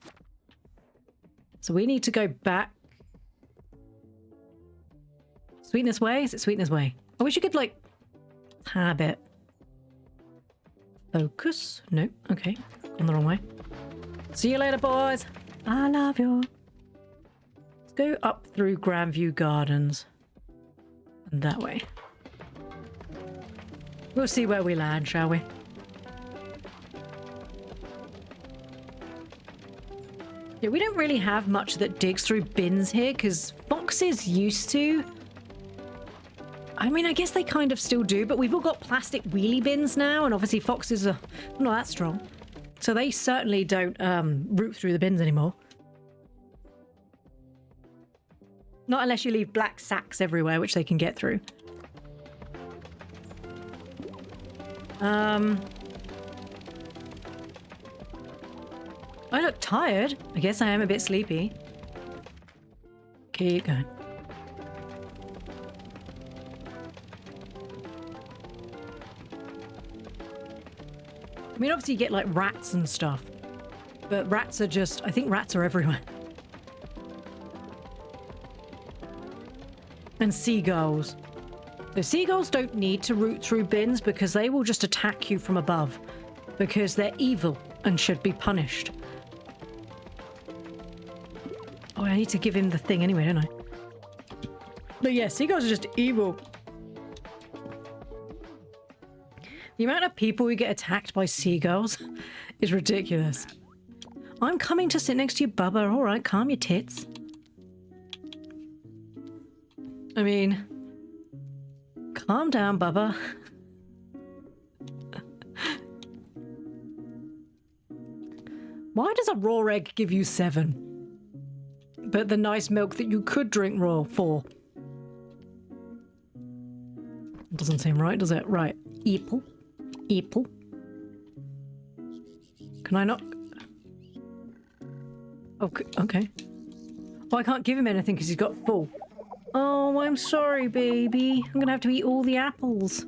So we need to go back. Sweetness way? Is it Sweetness way? I wish you could like tab it. Focus. Nope. Okay. Gone the wrong way. See you later, boys. I love you. Let's go up through Grandview Gardens. And that way. We'll see where we land, shall we? Yeah, we don't really have much that digs through bins here, because foxes used to. I mean, I guess they kind of still do, but we've all got plastic wheelie bins now, and obviously foxes are not that strong. So they certainly don't root through the bins anymore. Not unless you leave black sacks everywhere, which they can get through. I look tired. I guess I am a bit sleepy. Keep going. I mean, obviously you get like rats and stuff, but rats are just, I think rats are everywhere. And seagulls. So seagulls don't need to root through bins because they will just attack you from above because they're evil and should be punished. Oh, I need to give him the thing anyway, don't I? But yeah, seagulls are just evil. The amount of people who get attacked by seagulls is ridiculous. I'm coming to sit next to you, Bubba. All right, calm your tits. I mean, calm down, Bubba. Why does a raw egg give you 7? But the nice milk that you could drink raw, 4. Doesn't seem right, does it? Right. Apple. Apple. Can I not? Oh, okay. Well, I can't give him anything because he's got full. Oh, I'm sorry, baby. I'm gonna have to eat all the apples.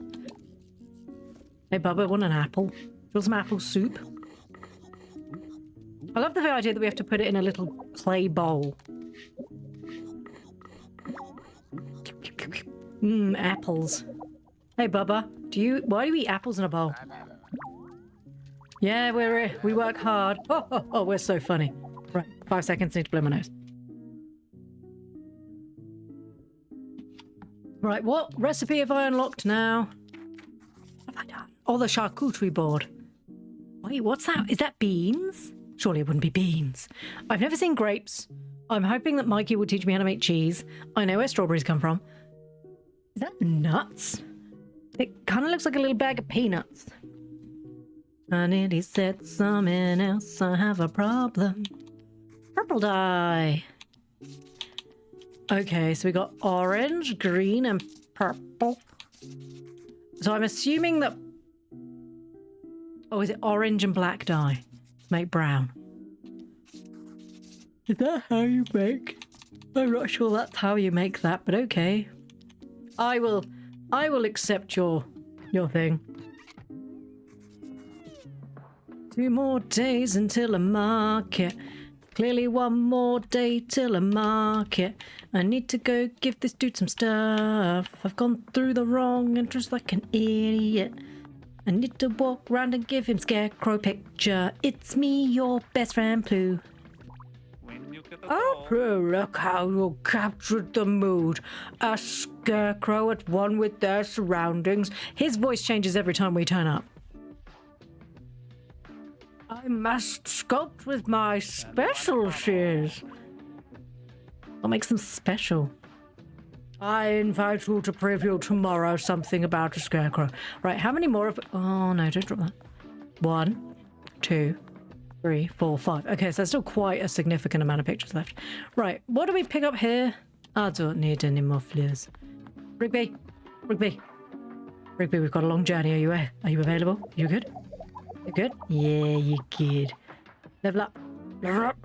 Hey, Bubba, want an apple? Do you want some apple soup? I love the idea that we have to put it in a little clay bowl. Apples. Hey, Bubba, why do you eat apples in a bowl? Yeah, we work hard. Oh, we're so funny. Right, 5 seconds, need to blow my nose. Right, what recipe have I unlocked now? What have I done? Oh, the charcuterie board. Wait, what's that? Is that beans? Surely it wouldn't be beans. I've never seen grapes. I'm hoping that Mikey will teach me how to make cheese. I know where strawberries come from. Is that nuts? It kind of looks like a little bag of peanuts. I nearly said something else. I have a problem. Purple dye. Okay, so we got orange, green, and purple. So I'm assuming that... Oh, is it orange and black dye to make brown? Is that how you make? I'm not sure that's how you make that, but okay. I will accept your thing. 2 more days until a market. Clearly 1 more day till a market. I need to go give this dude some stuff. I've gone through the wrong entrance like an idiot. I need to walk round and give him scarecrow picture. It's me, your best friend Ploo. Oh, Ploo, look how you captured the mood. A scarecrow at one with their surroundings. His voice changes every time we turn up. I must sculpt with my special shears. What makes them special? I invite you to preview tomorrow something about a scarecrow. Right, how many more of... Oh, no, don't drop that. 1, 2, 3, 4, 5. Okay, so there's still quite a significant amount of pictures left. Right, what do we pick up here? I don't need any more flares. Rigby, Rigby, Rigby, we've got a long journey. Are you available? You good? You good? Yeah, you good. Level up. Level up.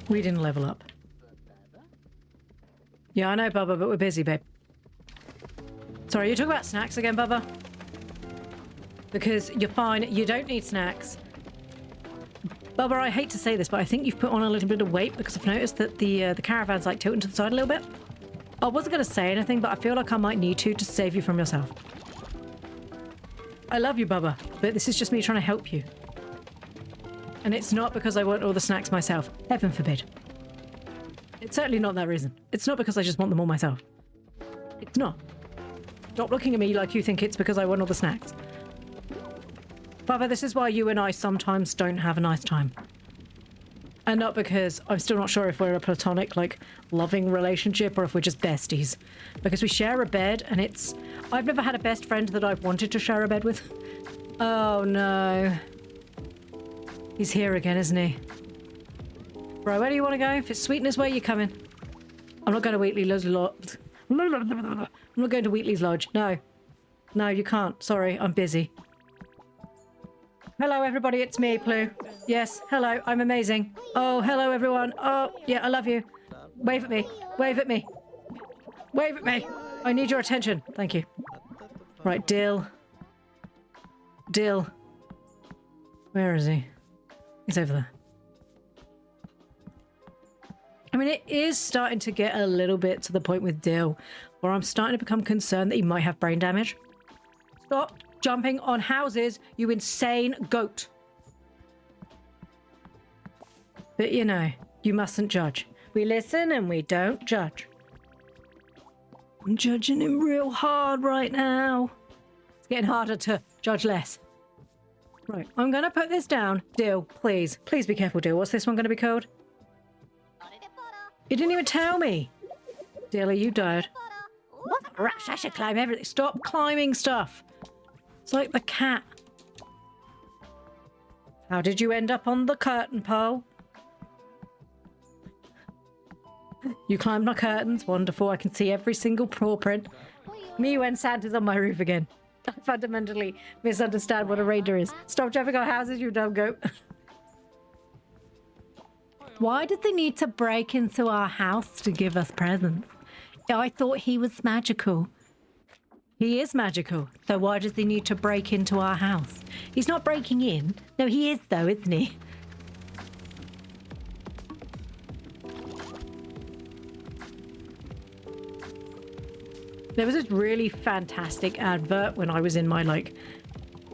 We didn't level up. Yeah, I know, Bubba, but we're busy, babe. Sorry, you talk about snacks again, Bubba? Because you're fine. You don't need snacks. Bubba, I hate to say this, but I think you've put on a little bit of weight because I've noticed that the caravan's like tilting to the side a little bit. I wasn't going to say anything, but I feel like I might need to save you from yourself. I love you, Bubba, but this is just me trying to help you. And it's not because I want all the snacks myself. Heaven forbid. It's certainly not that reason. It's not because I just want them all myself. It's not. Stop looking at me like you think it's because I want all the snacks. Bubba, this is why you and I sometimes don't have a nice time. And not because I'm still not sure if we're a platonic, like, loving relationship or if we're just besties. Because we share a bed and it's... I've never had a best friend that I've wanted to share a bed with. Oh, no. He's here again, isn't he? Bro, where do you want to go? If it's Sweetener's way, you're coming. I'm not going to Wheatley's Lodge. I'm not going to Wheatley's Lodge. No. No, you can't. Sorry, I'm busy. Hello, everybody. It's me, Ploo. Yes, hello. I'm amazing. Oh, hello, everyone. Oh, yeah, I love you. Wave at me. Wave at me. Wave at me. I need your attention. Thank you. Right, Dill. Dill. Where is he? He's over there. I mean, it is starting to get a little bit to the point with Dill where I'm starting to become concerned that he might have brain damage. Stop jumping on houses, you insane goat. But you know, you mustn't judge. We listen and we don't judge. I'm judging him real hard right now. It's getting harder to judge less. Right, I'm going to put this down. Dill, please. Please be careful, Dill. What's this one going to be called? You didn't even tell me. Dill, are you tired? What a rush, I should climb everything. Stop climbing stuff. It's like the cat. How did you end up on the curtain pole? You climbed my curtains. Wonderful. I can see every single paw print. Me when Santa's on my roof again. I fundamentally misunderstand what a reindeer is. Stop jumping on houses, you dumb goat. Why did they need to break into our house to give us presents? I thought he was magical. He is magical. So why does he need to break into our house? He's not breaking in. No, he is though, isn't he? There was this really fantastic advert when I was in my like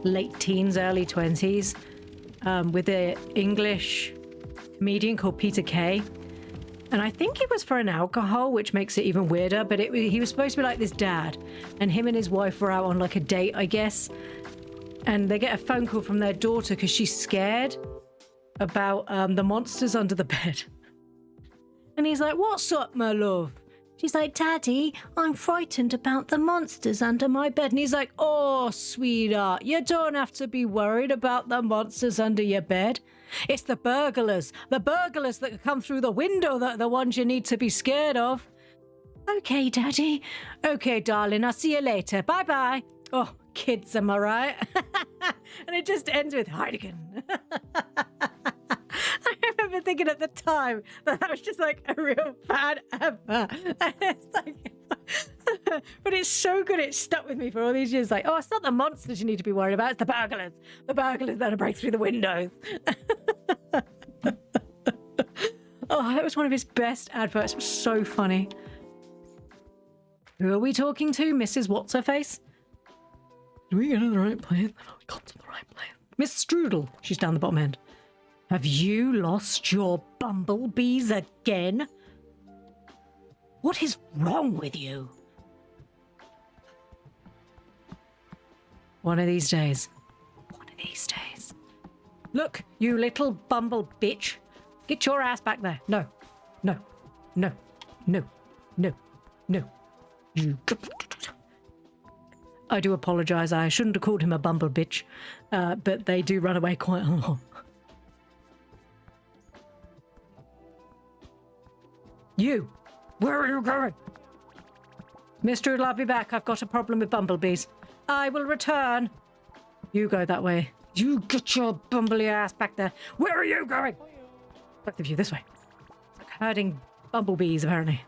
late teens, early 20s with an English comedian called Peter Kay. And I think it was for an alcohol, which makes it even weirder. But he was supposed to be like this dad. And him and his wife were out on like a date, I guess. And they get a phone call from their daughter because she's scared about the monsters under the bed. And he's like, "What's up, my love?" She's like, "Daddy, I'm frightened about the monsters under my bed." And he's like, "Oh, sweetheart, you don't have to be worried about the monsters under your bed. It's the burglars that come through the window that are the ones you need to be scared of." "Okay, Daddy. Okay, darling, I'll see you later. Bye-bye." Oh, kids, am I right? And it just ends with Heineken. I remember thinking at the time that was just like a real bad advert. And it's like, but it's so good, it stuck with me for all these years. Like, oh, it's not the monsters you need to be worried about, it's the burglars. The burglars that'll break through the windows. Oh, that was one of his best adverts. It was so funny. Who are we talking to? Mrs. What's-Her-Face? Do we go to the right place? Oh, we got to the right place. Miss Strudel. She's down the bottom end. "Have you lost your bumblebees again? What is wrong with you?" One of these days. One of these days. "Look, you little bumble bitch. Get your ass back there. No. No. No. No. No. No. You... I do apologise. I shouldn't have called him a bumble bitch. But they do run away quite a lot. "You, where are you going?" "Mr. I'll be back. I've got a problem with bumblebees. I will return." "You go that way. You get your bumbly ass back there. Where are you going?" "Back the view, this way." It's like herding bumblebees, apparently.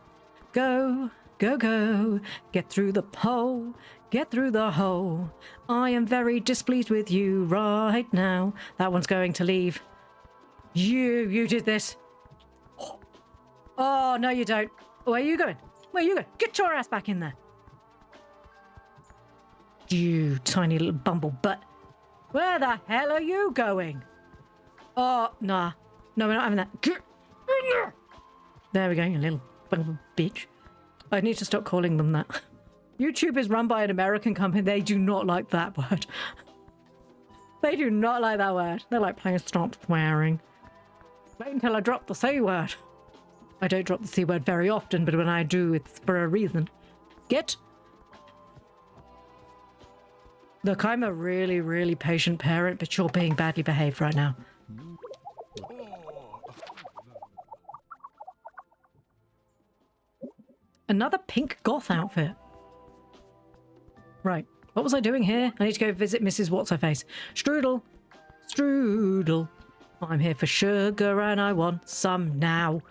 "Go, go, go. Get through the hole. Get through the hole. I am very displeased with you right now." That one's going to leave. You did this. Oh, no, you don't. Where are you going? Where are you going? Get your ass back in there. You tiny little bumble butt. Where the hell are you going? Oh, nah. No, we're not having that. Get in there. There we go, you little bumble bitch. I need to stop calling them that. YouTube is run by an American company. They do not like that word. They do not like that word. They're like, "Please stop swearing." Wait until I drop the C word. I don't drop the C word very often, but when I do, it's for a reason. Get. Look, I'm a really, really patient parent, but you're being badly behaved right now. Another pink goth outfit. Right. What was I doing here? I need to go visit Mrs. What's-Her-Face. Strudel. Strudel. I'm here for sugar and I want some now.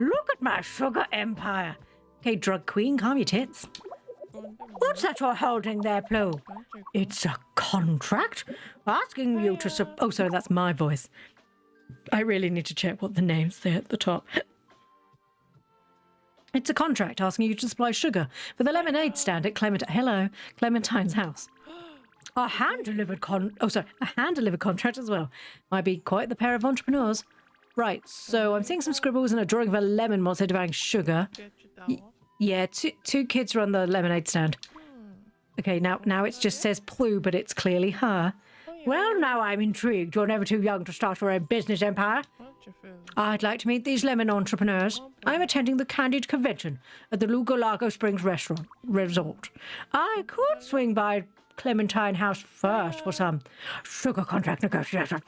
Look at my sugar empire. Okay, drug queen, calm your tits. What's that you're holding there, Ploo? It's a contract asking you to oh, sorry, that's my voice. I really need to check what the names say at the top. It's a contract asking you to supply sugar for the lemonade stand at Clementine's house. A hand-delivered contract as well. Might be quite the pair of entrepreneurs. Right, so I'm seeing some scribbles and a drawing of a lemon monster devouring sugar. Yeah, two kids run the lemonade stand. Okay, now it just says Ploo, but it's clearly her. Well, now I'm intrigued. You're never too young to start your own business empire. I'd like to meet these lemon entrepreneurs. I'm attending the Candied Convention at the Lago Springs Resort. I could swing by Clementine House first for some sugar contract negotiations.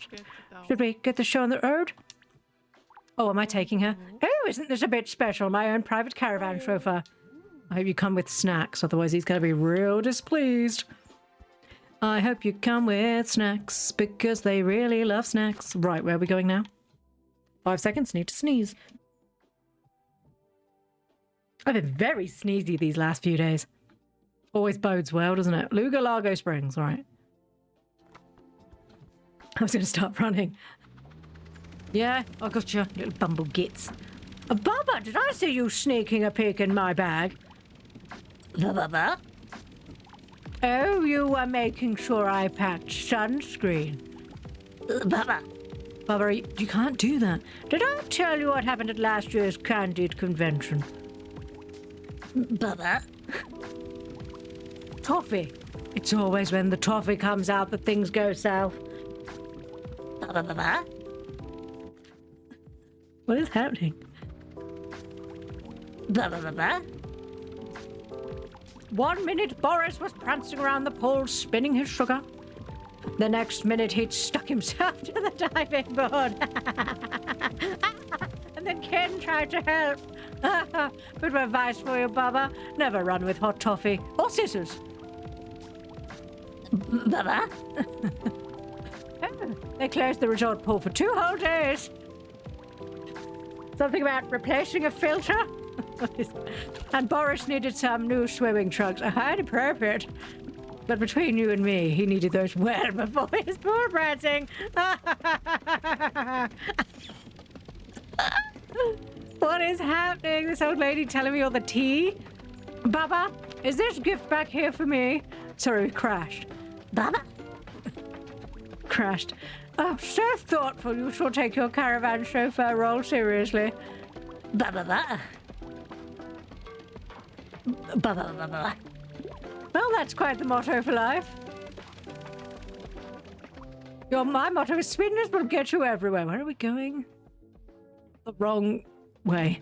Should we get the show on the road? Oh, am I taking her? Oh, isn't this a bit special? My own private caravan chauffeur. I hope you come with snacks, otherwise he's going to be real displeased. I hope you come with snacks, because they really love snacks. Right, where are we going now? 5 seconds, need to sneeze. I've been very sneezy these last few days. Always bodes well, doesn't it? Lago Springs, right. I was going to start running. Yeah, I got you, little bumble gits. Bubba, did I see you sneaking a peek in my bag? Bubba? Oh, you were making sure I packed sunscreen. Bubba, Bubba, you can't do that. Did I tell you what happened at last year's Candid convention? Bubba. Toffee. It's always when the toffee comes out that things go south. Bubba. What is happening? Bubba. 1 minute Boris was prancing around the pool spinning his sugar. The next minute he'd stuck himself to the diving board. And then Ken tried to help. But my advice for you, Bubba, never run with hot toffee or scissors. Bubba. They closed the resort pool for 2 whole days. Something about replacing a filter. And Boris needed some new swimming trunks. Highly appropriate. But between you and me, he needed those well before his pool prancing. What is happening? This old lady telling me all the tea? Bubba, is this gift back here for me? Sorry, we crashed. Bubba. Crashed. Oh, so thoughtful. You shall take your caravan chauffeur role seriously. Bubba. Bubba. Well, that's quite the motto for life. My motto is sweetness will get you everywhere. Where are we going? The wrong way.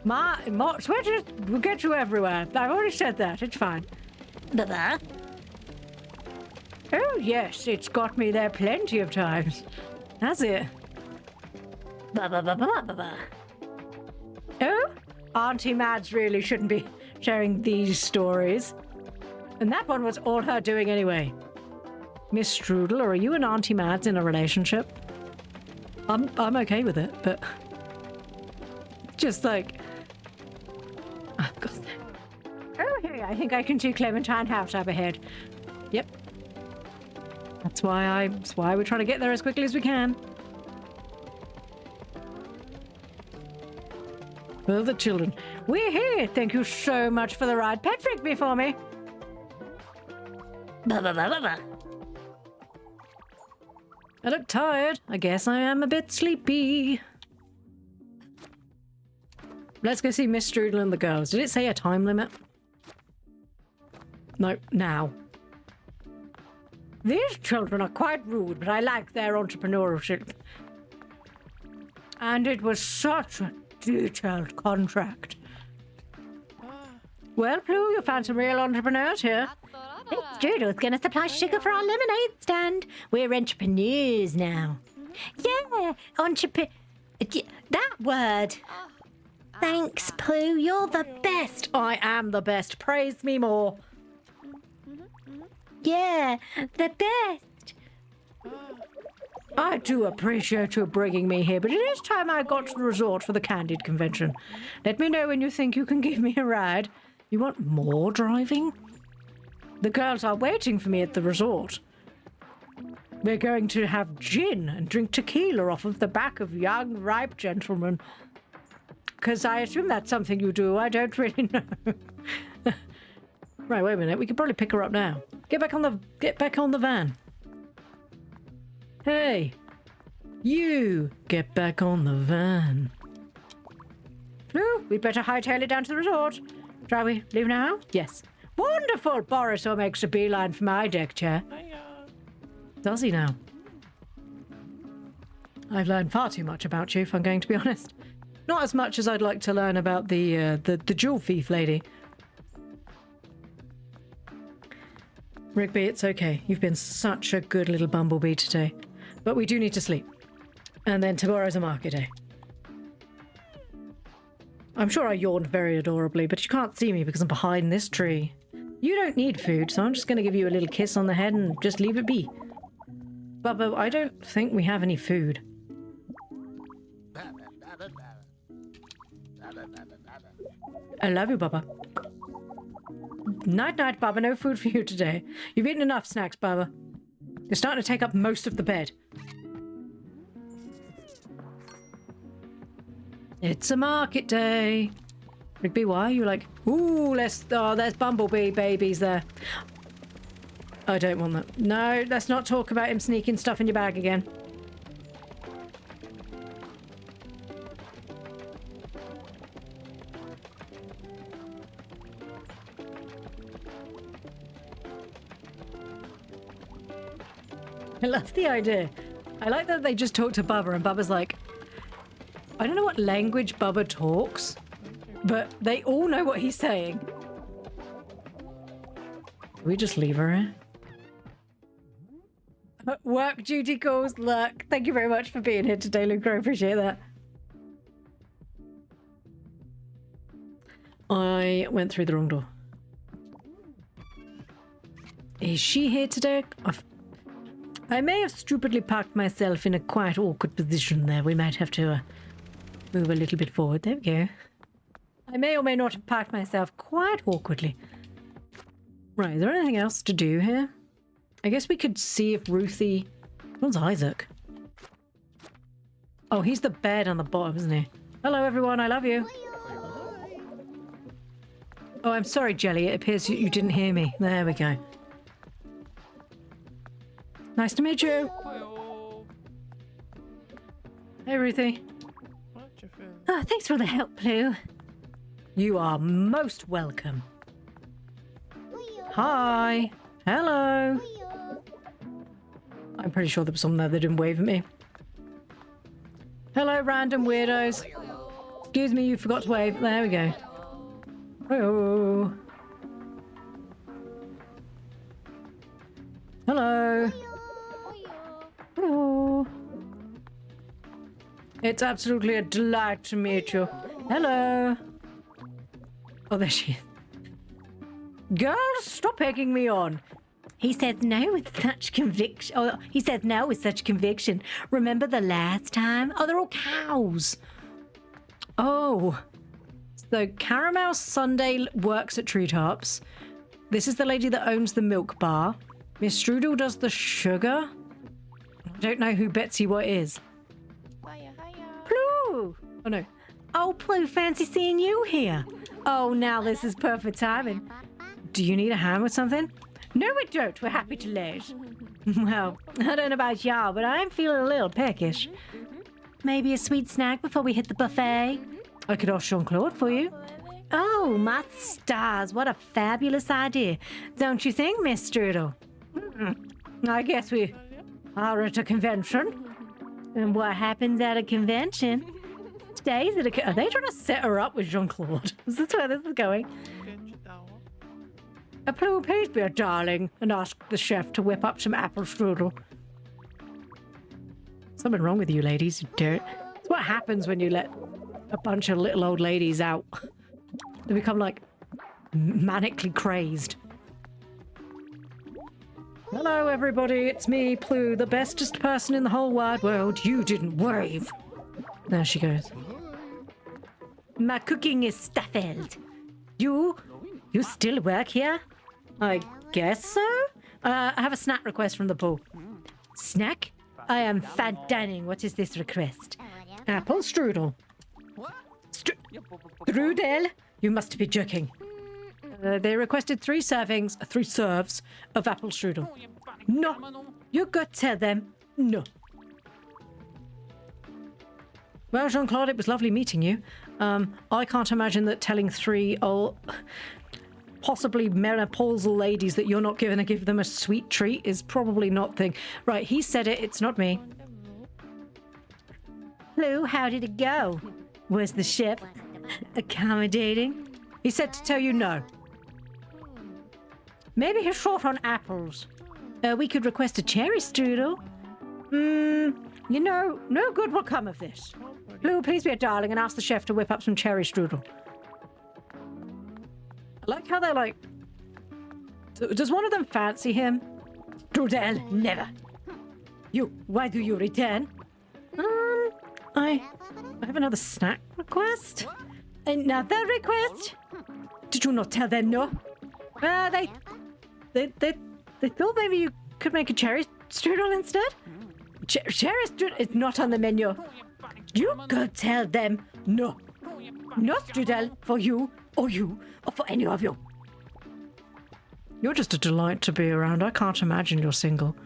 Sweetness will get you everywhere. I've already said that. It's fine. Bubba. Oh, yes. It's got me there plenty of times. Has it? Bubba. Oh? Auntie Mads really shouldn't be sharing these stories. And that one was all her doing anyway. Miss Strudel, are you and Auntie Mads in a relationship? I'm okay with it, but just like, oh God. Oh, hey, I think I can see Clementine House up ahead. Yep. That's why we're trying to get there as quickly as we can. Well, the children, we're here. Thank you so much for the ride. Pet Rigby for me. Bubba. I look tired. I guess I am a bit sleepy. Let's go see Miss Strudel and the girls. Did it say a time limit? No, now. These children are quite rude, but I like their entrepreneurship. And it was such a detailed contract. Well, Ploo, you found some real entrepreneurs here. Miss Strudel's gonna supply sugar for our lemonade stand. We're entrepreneurs now. Yeah, that word. Thanks, Ploo. You're the best. I am the best. Praise me more. Yeah, the best. I do appreciate you bringing me here, but it is time I got to the resort for the Candid convention. Let me know when you think you can give me a ride. You want more driving? The girls are waiting for me at the resort. We're going to have gin and drink tequila off of the back of young, ripe gentlemen. Because I assume that's something you do. I don't really know. Right, wait a minute. We could probably pick her up now. Get back on the van. Hey, you get back on the van. Ploo, we'd better hightail it down to the resort. Shall we leave now? Yes. Wonderful. Boris makes a beeline for my deck chair. Does he now? I've learned far too much about you, if I'm going to be honest. Not as much as I'd like to learn about the jewel thief lady. Rigby, it's okay. You've been such a good little bumblebee today. But we do need to sleep. And then tomorrow's a market day. I'm sure I yawned very adorably, but you can't see me because I'm behind this tree. You don't need food, so I'm just going to give you a little kiss on the head and just leave it be. Bubba, I don't think we have any food. I love you, Bubba. Night, night, Bubba. No food for you today. You've eaten enough snacks, Bubba. You're starting to take up most of the bed. It's a market day. Rigby, why are you like, ooh, there's bumblebee babies there. I don't want that. No, let's not talk about him sneaking stuff in your bag again. I love the idea. I like that they just talk to Bubba and Bubba's like, I don't know what language Bubba talks, but they all know what he's saying. Can we just leave her here? Work duty calls, look. Thank you very much for being here today, Luke. I appreciate that. I went through the wrong door. Is she here today? I may have stupidly parked myself in a quite awkward position there. We might have to move a little bit forward. There we go. I may or may not have parked myself quite awkwardly. Right, is there anything else to do here? I guess we could see if Ruthie... Where's Isaac? Oh, he's the bed on the bottom, isn't he? Hello, everyone. I love you. Oh, I'm sorry, Jelly. It appears you didn't hear me. There we go. Nice to meet you. Hey, Ruthie. Oh, thanks for the help, Ploo. You are most welcome. Hi. Hello. I'm pretty sure there was someone there that didn't wave at me. Hello, random weirdos. Excuse me, you forgot to wave. There we go. Oh. Hello. Hello. It's absolutely a delight to meet you. Hello. Oh, there she is. Girls, stop egging me on. He says no with such conviction. Oh, he says no with such conviction. Remember the last time? Oh, they're all cows. Oh. So Caramel Sunday works at Treetops. This is the lady that owns the milk bar. Miss Strudel does the sugar. I don't know who Betsy White is. Ploo. Oh, no. Oh, Ploo, fancy seeing you here. Oh, now this is perfect timing. Do you need a hand with something? No, we don't. We're happy to late. Well, I don't know about y'all, but I'm feeling a little peckish. Maybe a sweet snack before we hit the buffet? I could ask Jean-Claude for you. Oh, my stars. What a fabulous idea. Don't you think, Miss Strudel? I guess we are at a convention. And what happens at a convention stays at a... Are they trying to set her up with Jean-Claude? Is this where this is going? Ploo, please be a darling and ask the chef to whip up some apple strudel. Something wrong with you ladies, you dirt. It's what happens when you let a bunch of little old ladies out. They become like manically crazed. Hello everybody, it's me, Ploo, the bestest person in the whole wide world. You didn't wave. There she goes. My cooking is stuffed. You still work here? I guess so. I have a snack request from the pool. Snack? I am fat dining. What is this request? Apple strudel. Strudel? You must be joking. They requested 3 serves of apple strudel. No. You go tell them no. Well, Jean-Claude, it was lovely meeting you. I can't imagine that telling 3 old, possibly menopausal ladies that you're not going to give them a sweet treat is probably not thing. Right, he said it. It's not me. Ploo, how did it go? Was the chef accommodating? He said to tell you no. Maybe he's short on apples. We could request a cherry strudel. You know, no good will come of this. Ploo, please be a darling and ask the chef to whip up some cherry strudel. I like how they're like... Does one of them fancy him? Strudel, never. You, why do you return? I have another snack request. Another request? Did you not tell them no? They thought maybe you could make a cherry strudel instead. Cherry strudel is not on the menu. You go tell them no. No strudel for you or for any of you. You're just a delight to be around. I can't imagine you're single.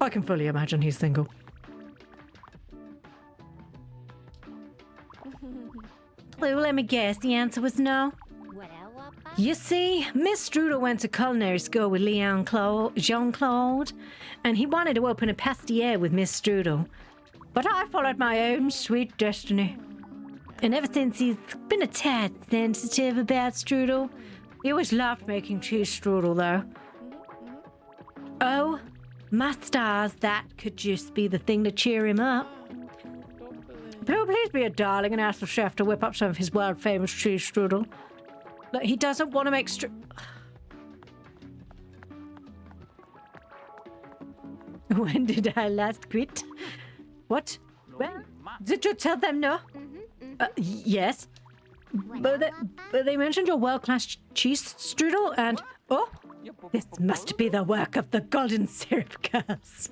I can fully imagine he's single. Ploo, let me guess. The answer was no. You see, Miss Strudel went to culinary school with Jean-Claude, and he wanted to open a pastier with Miss Strudel. But I followed my own sweet destiny. And ever since, he's been a tad sensitive about strudel. He always loved making cheese strudel, though. Oh, my stars, that could just be the thing to cheer him up. Ploo, please be a darling and ask the chef to whip up some of his world-famous cheese strudel. Look, he doesn't want to make When did I last quit? What? When? Did you tell them no? Yes. But they mentioned your world-class cheese strudel and... Oh, this must be the work of the golden syrup girls.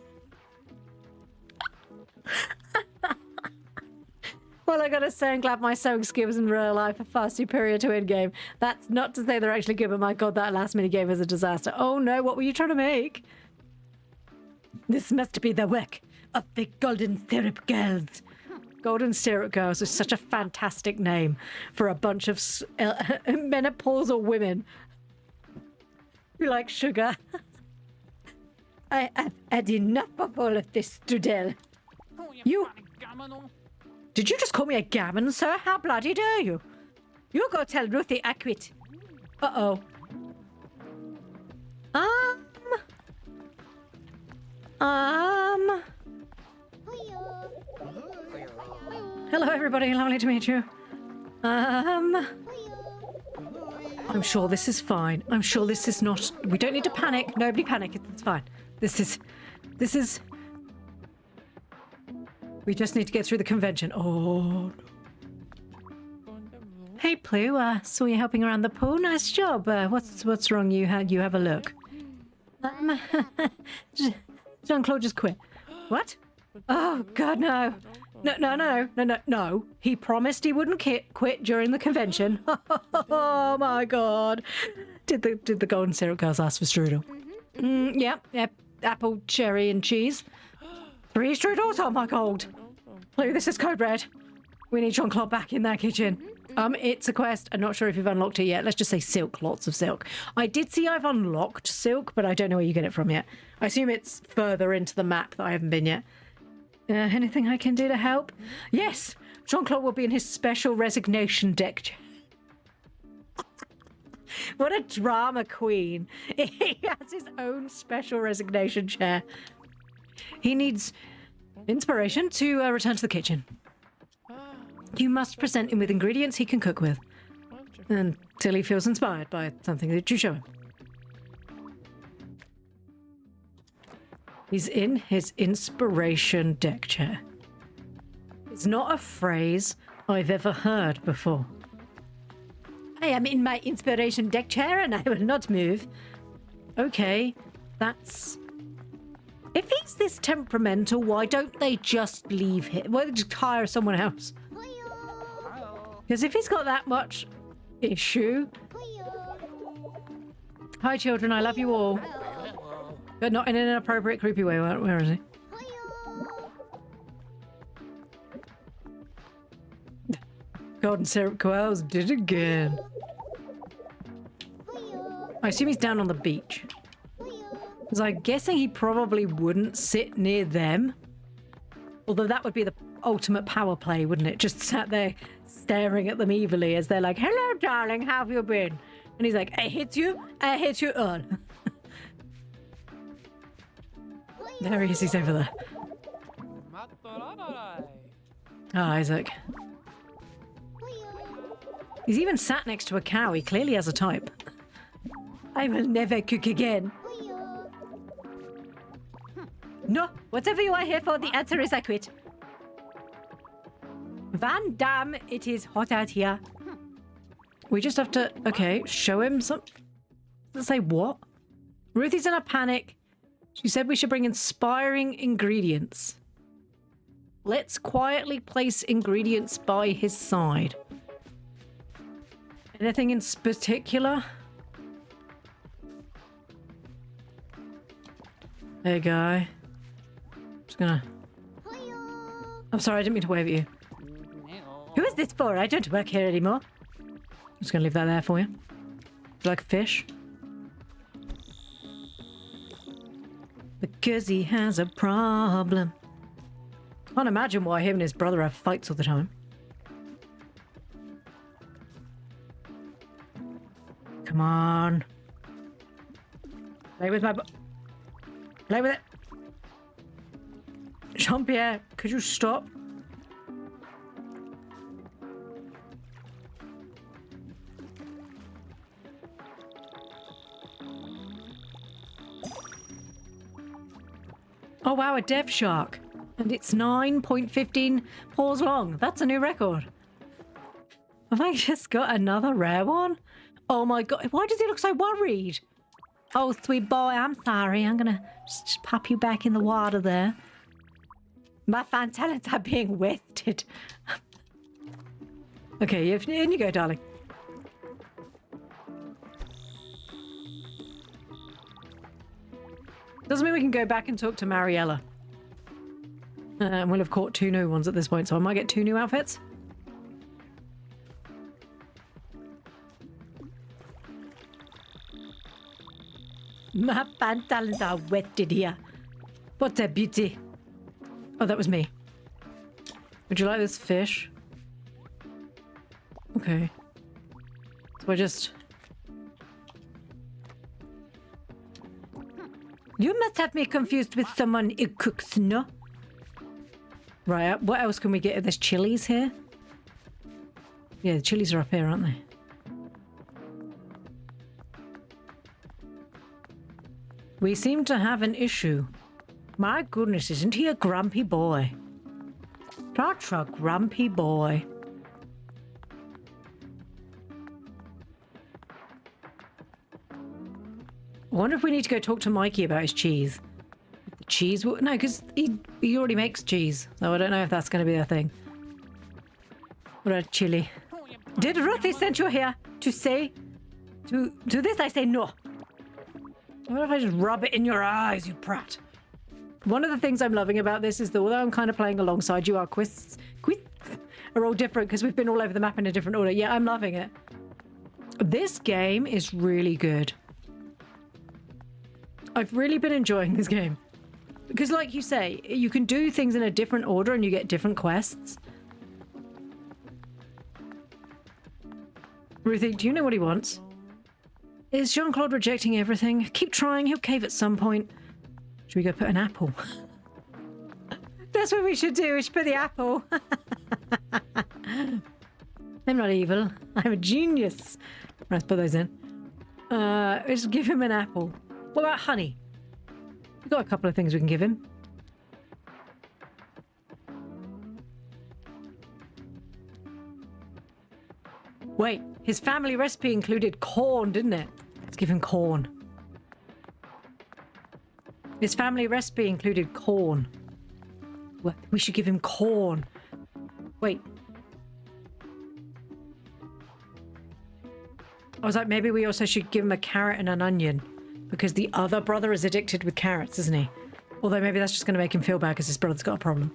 Well, I gotta say, I'm glad my sewing skills in real life are far superior to in-game. That's not to say they're actually good, but my god, that last mini-game was a disaster. Oh no, what were you trying to make? This must be the work of the golden syrup girls. Golden syrup girls is such a fantastic name for a bunch of menopausal women who like sugar. I have had enough of all of this, Strudel. You... Did you just call me a gammon, sir? How bloody dare you? You go tell Ruthie I quit. Uh-oh. Hello, everybody. Lovely to meet you. I'm sure this is fine. I'm sure this is not... We don't need to panic. Nobody panic. It's fine. This is... We just need to get through the convention. Oh. Hey, Ploo. Saw you helping around the pool. Nice job. What's wrong? You have a look. Jean-Claude just quit. What? Oh, God, no. No. He promised he wouldn't quit during the convention. Oh, my God. Did the golden syrup girls ask for strudel? Yep. Apple, cherry, and cheese. 3 strudels? Oh, my God. Ploo, this is code red. We need Jean-Claude back in that kitchen. It's a quest. I'm not sure if you've unlocked it yet. Let's just say silk. Lots of silk. I did see I've unlocked silk, but I don't know where you get it from yet. I assume it's further into the map that I haven't been yet. Anything I can do to help? Yes! Jean-Claude will be in his special resignation deck chair. What a drama queen. He has his own special resignation chair. He needs inspiration to return to the kitchen. You must present him with ingredients he can cook with until he feels inspired by something that you show him. He's in his inspiration deck chair. It's not a phrase I've ever heard before. I am in my inspiration deck chair and I will not move. Okay, that's... If he's this temperamental, why don't they just leave him? Why don't they just hire someone else? Because if he's got that much issue... Hi, children, I love you all. But not in an inappropriate, creepy way. Where is he? Golden syrup cows did it again. I assume he's down on the beach. Because I'm guessing he probably wouldn't sit near them. Although that would be the ultimate power play, wouldn't it? Just sat there staring at them evilly as they're like, hello, darling, how have you been? And he's like, I hate you all. There he is, he's over there. Ah, Isaac. He's even sat next to a cow. He clearly has a type. I will never cook again. No, whatever you are here for, the answer is I quit. Van Damme, it is hot out here. We just have to, okay, show him some... Let's say what? Ruthie's in a panic. She said we should bring inspiring ingredients. Let's quietly place ingredients by his side. Anything in particular? Hey, guy. Just gonna... I'm sorry, I didn't mean to wave at you. Who is this for? I don't work here anymore. Just gonna leave that there for you. Would you like a fish? Because he has a problem. Can't imagine why him and his brother have fights all the time. Come on. Play with my... Play with it. Jean-Pierre, could you stop? Oh wow, a dev shark. And it's 9.15 paws long. That's a new record. Have I just got another rare one? Oh my god, why does he look so worried? Oh, sweet boy, I'm sorry. I'm gonna just pop you back in the water there. My fine talents are being wasted. Okay, in you go, darling. Doesn't mean we can go back and talk to Mariella. And we'll have caught 2 new ones at this point, so I might get 2 new outfits. My fine talents are wasted here. What a beauty. Oh, that was me. Would you like this fish? Okay. So I just... You must have me confused with someone who cooks, no? Right, what else can we get? There's chilies here? Yeah, the chilies are up here, aren't they? We seem to have an issue. My goodness, isn't he a grumpy boy? Such a grumpy boy. I wonder if we need to go talk to Mikey about his cheese. The cheese? No, because he already makes cheese. So I don't know if that's going to be a thing. What a chili. Did Ruthie send you here to say... To this I say no. What if I just rub it in your eyes, you prat? One of the things I'm loving about this is that although I'm kind of playing alongside you, our quests are all different because we've been all over the map in a different order. Yeah, I'm loving it. This game is really good. I've really been enjoying this game. Because like you say, you can do things in a different order and you get different quests. Ruthie, do you know what he wants? Is Jean-Claude rejecting everything? Keep trying, he'll cave at some point. Should we go put an apple? That's what we should do, we should put the apple. I'm not evil, I'm a genius. Let's put those in. Let's give him an apple. What about honey? We've got a couple of things we can give him. Wait, his family recipe included corn, didn't it? Let's give him corn. His family recipe included corn. What? We should give him corn. Wait. I was like, maybe we also should give him a carrot and an onion. Because the other brother is addicted with carrots, isn't he? Although maybe that's just going to make him feel bad because his brother's got a problem.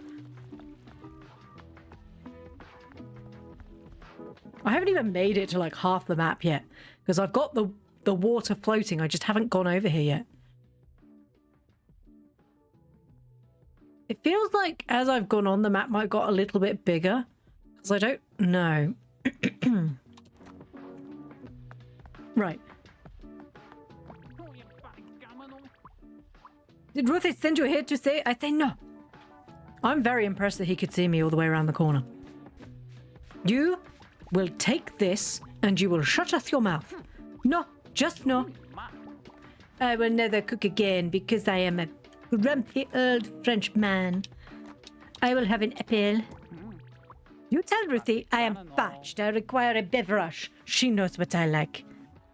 I haven't even made it to like half the map yet. Because I've got the water floating. I just haven't gone over here yet. It feels like as I've gone on, the map might have got a little bit bigger. Because I don't know. Right. Did Ruthie send you here to say? I say no. I'm very impressed that he could see me all the way around the corner. You will take this and you will shut up your mouth. No, just no. I will never cook again because I am a grumpy old French man. I will have an apple. You tell Ruthie I am parched. I require a beverage. She knows what I like.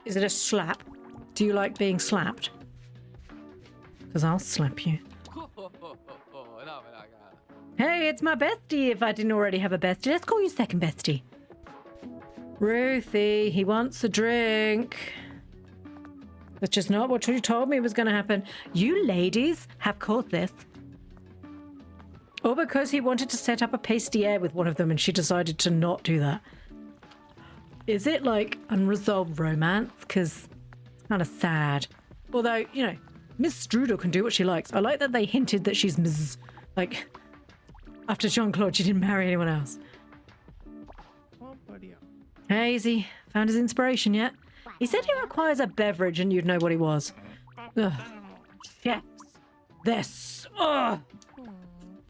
Is it a slap? Do you like being slapped? Because I'll slap you. Hey, it's my bestie if I didn't already have a bestie. Let's call you second bestie. Ruthie, he wants a drink. That's just not what you told me was going to happen. You ladies have caused this. Or because he wanted to set up a pastier with one of them and she decided to not do that. Is it like unresolved romance? Because it's kind of sad. Although, you know, Miss Strudel can do what she likes. I like that they hinted that she's Ms. Like, after Jean-Claude, she didn't marry anyone else. Hazy, found his inspiration yet? He said he requires a beverage and you'd know what he was. Ugh. Chefs. This. Ugh.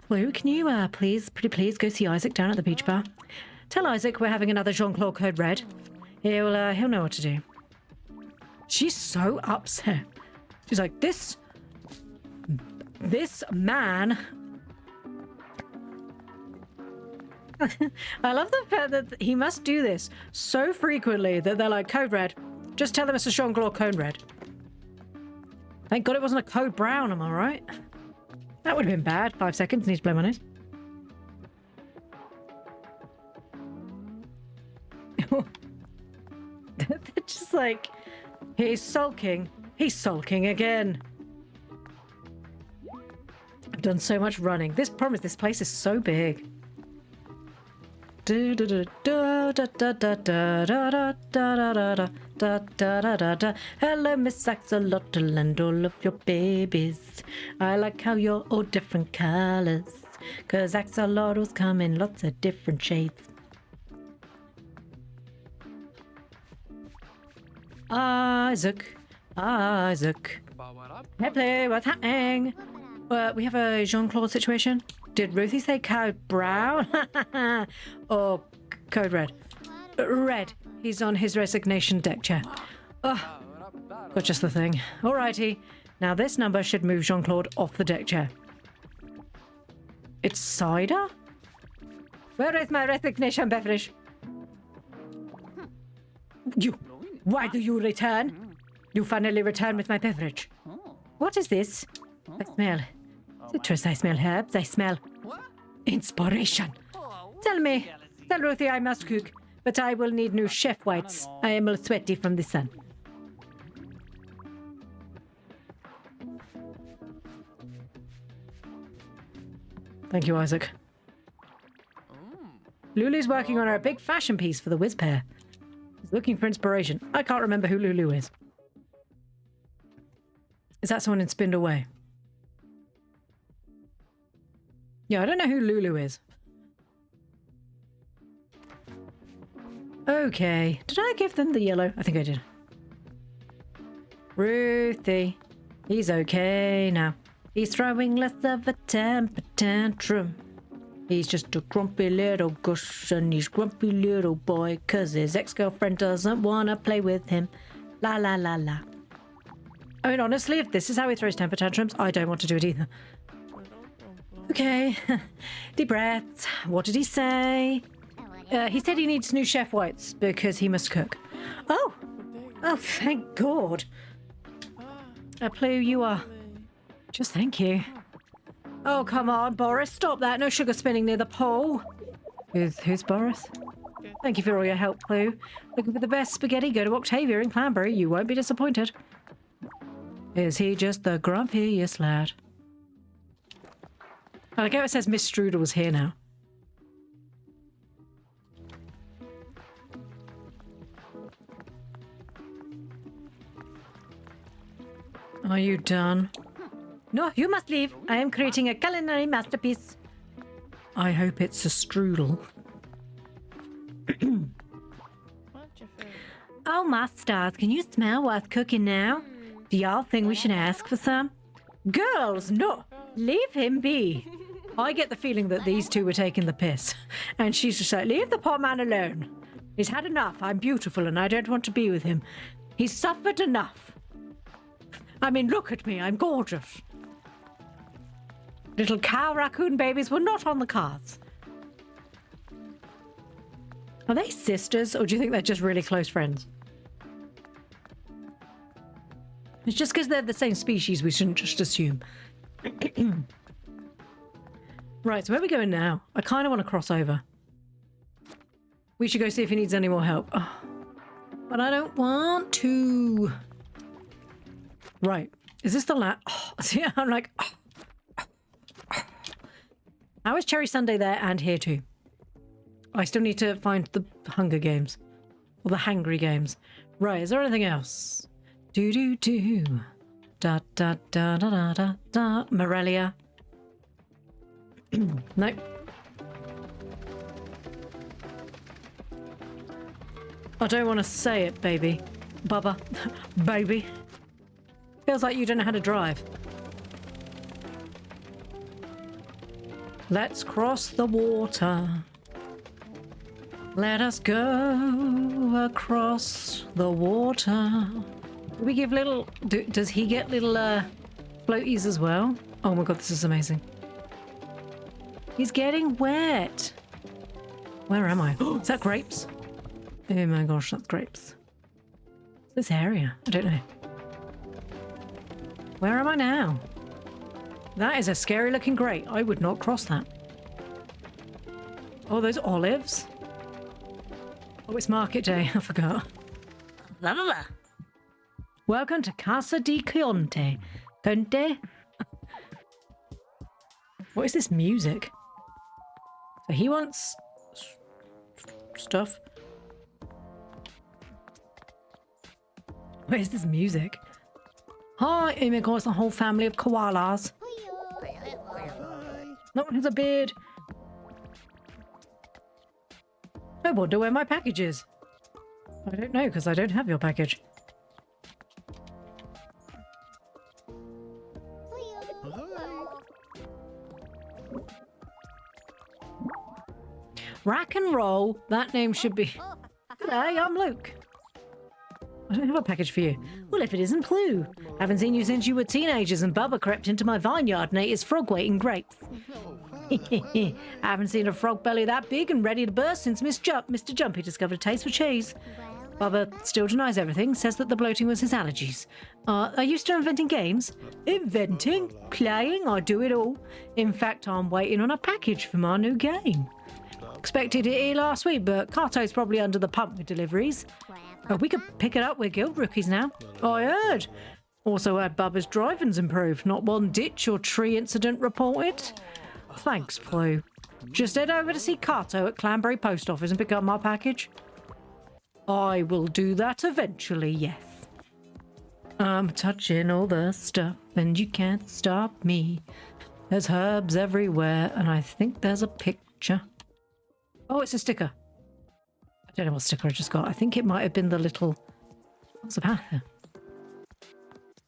Ploo, can you pretty please go see Isaac down at the beach bar? Tell Isaac we're having another Jean-Claude Code Red. He'll know what to do. She's so upset. She's like, this man. I love the fact that he must do this so frequently that they're like, Code Red. Just tell them it's a Jean-Claude Code Red. Thank God it wasn't a Code Brown, am I right? That would have been bad. 5 seconds, needs to blow my nose. They're just like, he's sulking. He's sulking again. I've done so much running. This place is so big. Hello, Miss Axolotl and all of your babies. I like how you're all different colors, 'cause axolotls come in lots of different shades. Isaac. Hey, Ploo, what's happening? We have a Jean-Claude situation. Did Ruthie say Code Brown? Or Code Red? Red. He's on his resignation deck chair. Oh, got just the thing. Alrighty. Now this number should move Jean-Claude off the deck chair. It's cider? Where is my resignation beverage? Why do you return? You finally return with my beverage. What is this? I smell citrus, I smell herbs, I smell inspiration. Tell Ruthie I must cook, but I will need new chef whites. I am all sweaty from the sun. Thank you, Isaac. Lulu's working on her big fashion piece for the Whizz pair. He's looking for inspiration. I can't remember who Lulu is. Is that someone in Spindle Way? Yeah, I don't know who Lulu is. Okay. Did I give them the yellow? I think I did. Ruthie. He's okay now. He's throwing less of a temper tantrum. He's just a grumpy little gush, and he's grumpy little boy 'cause his ex-girlfriend doesn't want to play with him. La la la la. I mean, honestly, if this is how he throws temper tantrums, I don't want to do it either. Okay. Deep breaths. What did he say? He said he needs new chef whites because he must cook. Oh! Oh, thank God. Ploo, you are... Just thank you. Oh, come on, Boris. Stop that. No sugar spinning near the pole. Who's Boris? Thank you for all your help, Ploo. Looking for the best spaghetti? Go to Octavia in Clanbury. You won't be disappointed. Is he just the grumpiest lad? I like how it says Miss Strudel's here now. Are you done? No, you must leave. I am creating a culinary masterpiece. I hope it's a strudel. Oh, my stars, can you smell what's cooking now? Do y'all think we should ask for some? Girls, no! Leave him be. I get the feeling that these two were taking the piss. And she's just like, leave the poor man alone. He's had enough. I'm beautiful and I don't want to be with him. He's suffered enough. I mean, look at me. I'm gorgeous. Little cow raccoon babies were not on the cards. Are they sisters, or do you think they're just really close friends? It's just because they're the same species, we shouldn't just assume. Right, so where are we going now? I kind of want to cross over. We should go see if he needs any more help. Oh, but I don't want to. Right. Is this the Oh, see, I'm like... How is Cherry Sunday there and here too? I still need to find the Hunger Games. Or the Hangry Games. Right, is there anything else? Do. Da da da da da da da. Morelia. Nope. I don't want to say it, baby. Bubba. Baby. Feels like you don't know how to drive. Let's cross the water. Let us go across the water. Do we give little... does he get little floaties as well? Oh my god, this is amazing. He's getting wet. Where am I? Is that grapes? Oh my gosh, that's grapes. This area? I don't know. Where am I now? That is a scary looking grate. I would not cross that. Oh, those olives. Oh, it's market day. I forgot. Welcome to Casa di Conte. Conte? What is this music? So he wants stuff. What is this music? Hi, oh my god, it's a whole family of koalas. No one has a beard. I wonder where my package is. I don't know, because I don't have your package. Rack and roll. That name should be... Hey, I'm Luke. I don't have a package for you. Well, if it isn't Ploo. Haven't seen you since you were teenagers and Bubba crept into my vineyard and ate his frog-weighting grapes. I haven't seen a frog belly that big and ready to burst since Mr. Jumpy discovered a taste for cheese. Bubba still denies everything, says that the bloating was his allergies. Are you still inventing games? Inventing? Playing? I do it all. In fact, I'm waiting on a package for my new game. Expected it here last week, but Carto's probably under the pump with deliveries. We could pick it up. We're guild rookies now. I heard. Also heard Bubba's driving's improved. Not one ditch or tree incident reported. Thanks, Ploo. Just head over to see Carto at Clanberry Post Office and pick up my package. I will do that eventually, yes. I'm touching all the stuff and you can't stop me. There's herbs everywhere and I think there's a picture. Oh, it's a sticker. I don't know what sticker I just got. I think it might have been the little... What's the path there?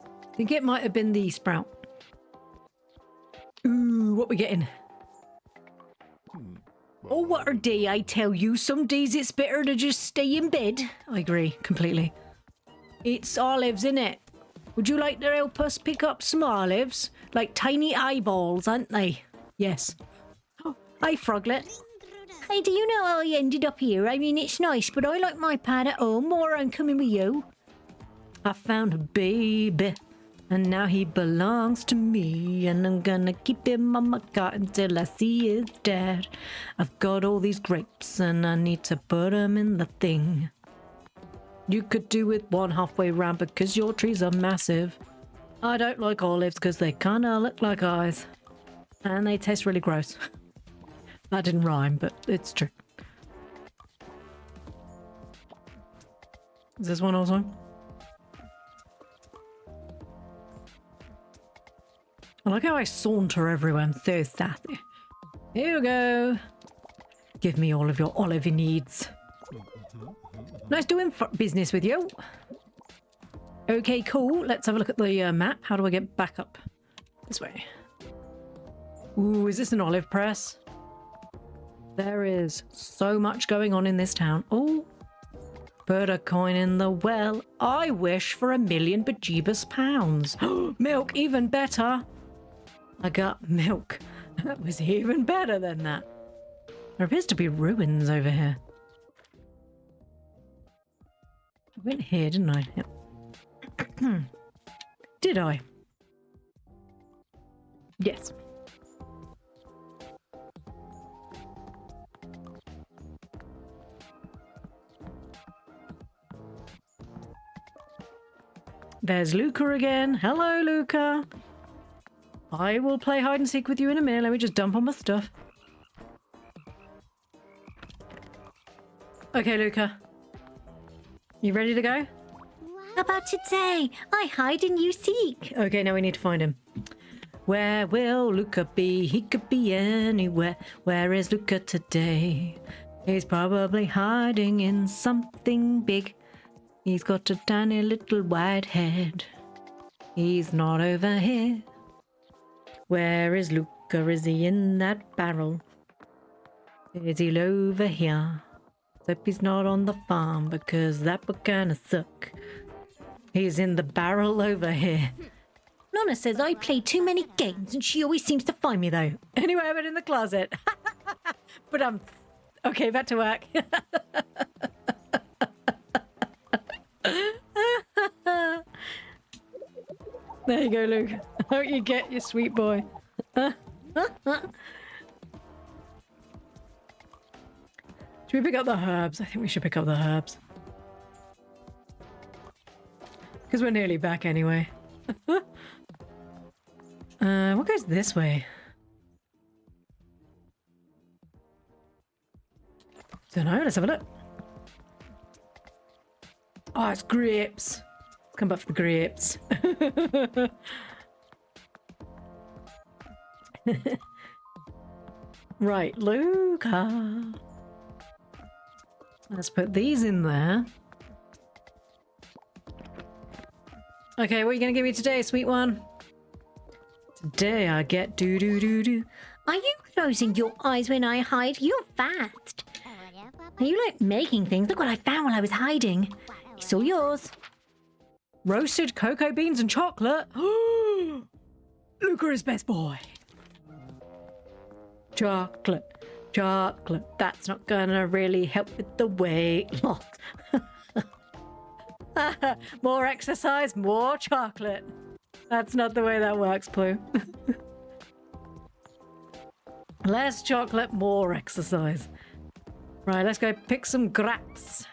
I think it might have been the sprout. Ooh, what we getting? Oh, what a day, I tell you. Some days it's better to just stay in bed. I agree, completely. It's olives, innit? Would you like to help us pick up some olives? Like tiny eyeballs, aren't they? Yes. Oh, hi, Froglet. Hey, do you know how I ended up here? I mean, it's nice, but I like my pad at home, or I'm coming with you. I found a baby, and now he belongs to me, and I'm gonna keep him on my cart until I see his dad. I've got all these grapes, and I need to put them in the thing. You could do with one halfway round because your trees are massive. I don't like olives because they kinda look like eyes, and they taste really gross. That didn't rhyme, but it's true. Is this one also? I like how I saunter everywhere. I'm so sassy. Here we go. Give me all of your olive needs. Nice doing business with you. Okay, cool. Let's have a look at the map. How do I get back up? This way. Ooh, is this an olive press? There is so much going on in this town. Oh, put a coin in the well. I wish for £1,000,000 bejeebus pounds. Milk, even better. I got milk. That was even better than that. There appears to be ruins over here. I went here, didn't I? Yep. Did I? Yes. there's Luca again. Hello, Luca. I will play hide and seek with you in a minute. Let me just dump on my stuff. Okay, Luca. You ready to go? How about today? I hide and you seek. Okay, now we need to find him. Where will Luca be? He could be anywhere. Where is Luca today? He's probably hiding in something big. He's got a tiny little white head. He's not over here. Where is Luca? Is he in that barrel? Is he over here? Hope he's not on the farm because that would kinda suck. He's in the barrel over here. Nonna says I play too many games and she always seems to find me though. Anyway, I went in the closet. But okay, back to work. There you go, Luke. I hope you get your sweet boy. Should we pick up the herbs? I think we should pick up the herbs. Because we're nearly back anyway. What goes this way? Don't know, let's have a look. Oh, it's grapes. Let's come back for the grapes. Right, Luca. Let's put these in there. Okay, what are you going to give me today, sweet one? Today I get do-do-do-do. Are you closing your eyes when I hide? You're fast. Are you like making things? Look what I found while I was hiding. It's all yours. Roasted cocoa beans and chocolate. Luca is best boy. Chocolate. Chocolate. That's not gonna really help with the weight loss. More exercise, more chocolate. That's not the way that works, Ploo. Less chocolate, more exercise. Right, let's go pick some grapes.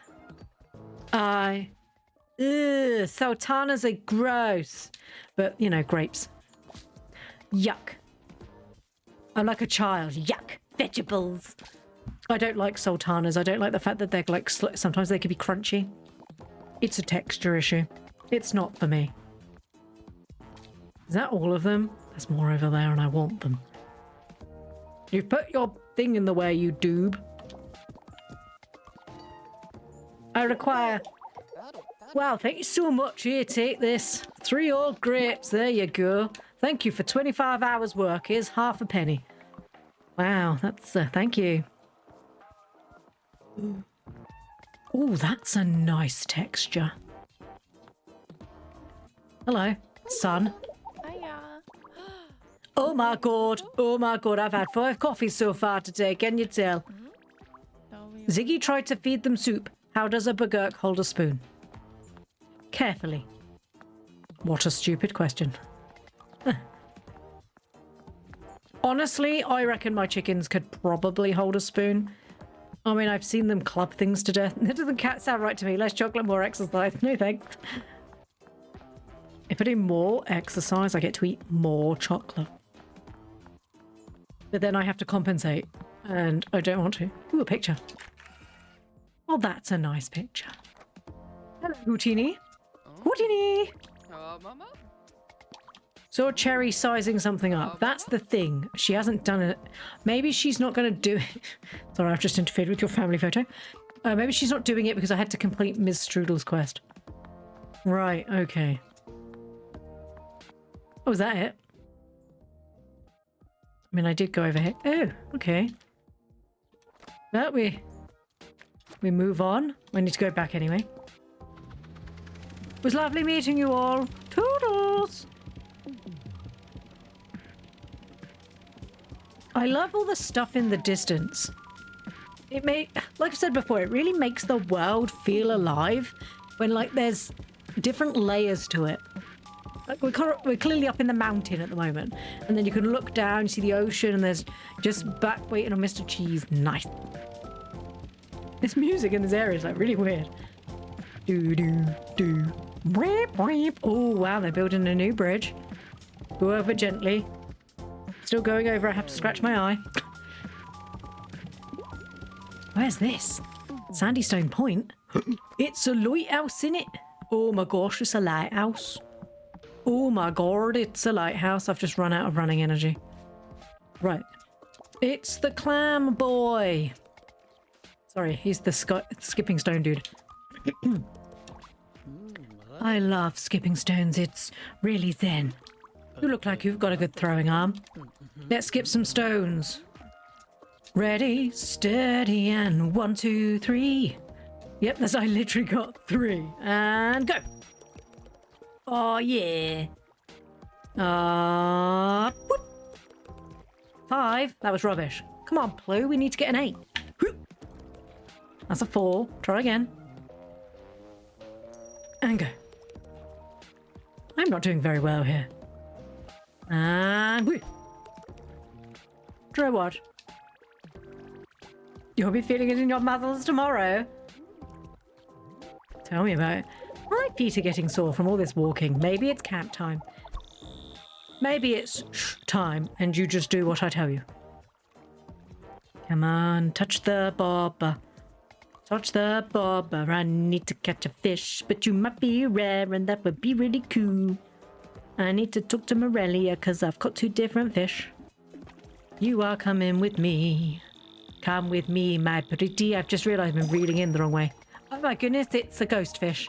Sultanas are gross. But, you know, grapes. Yuck. I'm like a child. Yuck. Vegetables. I don't like sultanas. I don't like the fact that they're like, sometimes they can be crunchy. It's a texture issue. It's not for me. Is that all of them? There's more over there and I want them. You've put your thing in the way, you doob. I require... Wow, thank you so much. Here, take this. 3 old grapes. There you go. Thank you for 25 hours work. Here's half a penny. Wow, that's... thank you. Oh, that's a nice texture. Hello, son. Oh my god. Oh my god, I've had 5 coffees so far today. Can you tell? Ziggy tried to feed them soup. How does a bagurk hold a spoon? Carefully. What a stupid question. Honestly, I reckon my chickens could probably hold a spoon. I mean, I've seen them club things to death. That doesn't sound right to me. Less chocolate, more exercise. No thanks. If I do more exercise, I get to eat more chocolate. But then I have to compensate. And I don't want to. Ooh, a picture. Oh, that's a nice picture. Hello, Houtini. Houtini! Mama? Saw Cherry sizing something up. That's the thing. She hasn't done it. Maybe she's not going to do it. Sorry, I've just interfered with your family photo. Maybe she's not doing it because I had to complete Ms. Strudel's quest. Right, okay. Oh, is that it? I mean, I did go over here. Oh, okay. That we move on. We need to go back anyway. It was lovely meeting you all. Toodles! I love all the stuff in the distance. It like I said before, it really makes the world feel alive when like there's different layers to it. Like we're clearly up in the mountain at the moment, and then you can look down, you see the ocean, and there's just back waiting on Mr. Cheese. Nice. This music in this area is like really weird. Do do do Weep, weep. Oh, wow, they're building a new bridge. Go over gently. Still going over, I have to scratch my eye. Where's this? Sandystone Point? It's a lighthouse, innit? Oh my gosh, it's a lighthouse. Oh my god, it's a lighthouse. I've just run out of running energy. Right. It's the clam boy. Sorry, he's the skipping stone dude. I love skipping stones. It's really zen. You look like you've got a good throwing arm. Let's skip some stones. Ready, steady, and 1, 2, 3. Yep, I literally got 3. And go. Oh, yeah. Whoop. 5. That was rubbish. Come on, Ploo. We need to get an 8. Whoop. That's a 4. Try again. And go. I'm not doing very well here. And whoop. Try what? You'll be feeling it in your muscles tomorrow. Tell me about it. My feet are getting sore from all this walking. Maybe it's camp time. Maybe it's time and you just do what I tell you. Come on, touch the bobber. Touch the bobber. I need to catch a fish, but you might be rare and that would be really cool. I need to talk to Morelia because I've got 2 different fish. You are coming with me. Come with me, my pretty. I've just realised I've been reeling in the wrong way. Oh my goodness, it's a ghost fish.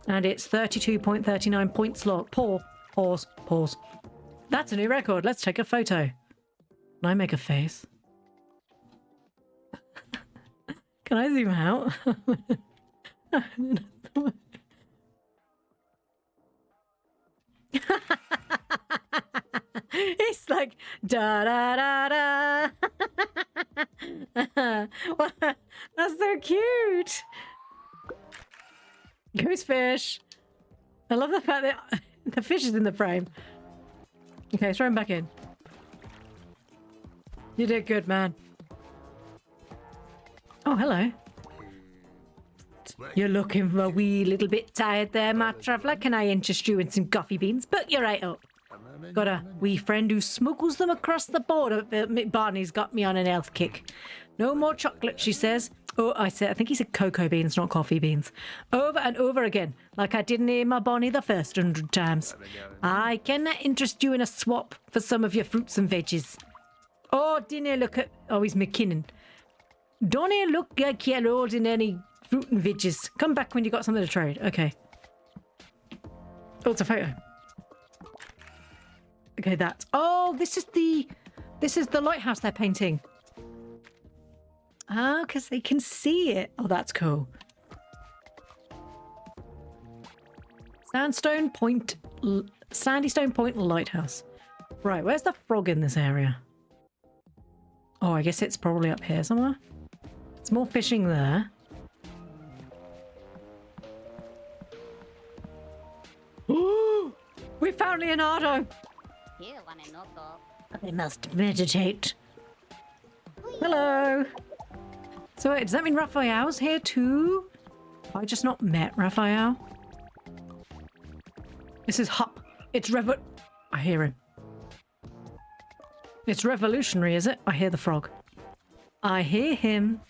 And it's 32.39 points long. Pause. That's a new record. Let's take a photo. Can I make a face? Can I zoom out? It's like da da da da. Well, that's so cute. Ghost fish. I love the fact that the fish is in the frame. Okay, throw him back in. You did good, man. Oh, hello. You're looking a wee little bit tired there, my traveller. Can I interest you in some coffee beans? Put your right up. Got a wee friend who smuggles them across the border. Barney's got me on an health kick. No more chocolate, she says. Oh, I think he said cocoa beans, not coffee beans. Over and over again, like I didn't hear my Bonnie the first 100 times. I cannot interest you in a swap for some of your fruits and veggies. Oh, didn't you look at... Oh, he's McKinnon. Don't you look like you're holding any fruit and veggies? Come back when you got something to trade. Okay. Oh, it's a photo. Okay, that's... Oh, this is the lighthouse they're painting. Ah, because they can see it. Oh, that's cool. Sandystone Point Lighthouse. Right, where's the frog in this area? Oh, I guess it's probably up here somewhere. There's more fishing there. Ooh, we found Leonardo. I must meditate. Hello. So wait, does that mean Raphael's here too? Have I just not met Raphael? This is Hup. It's I hear him. It's revolutionary, is it? I hear the frog. I hear him.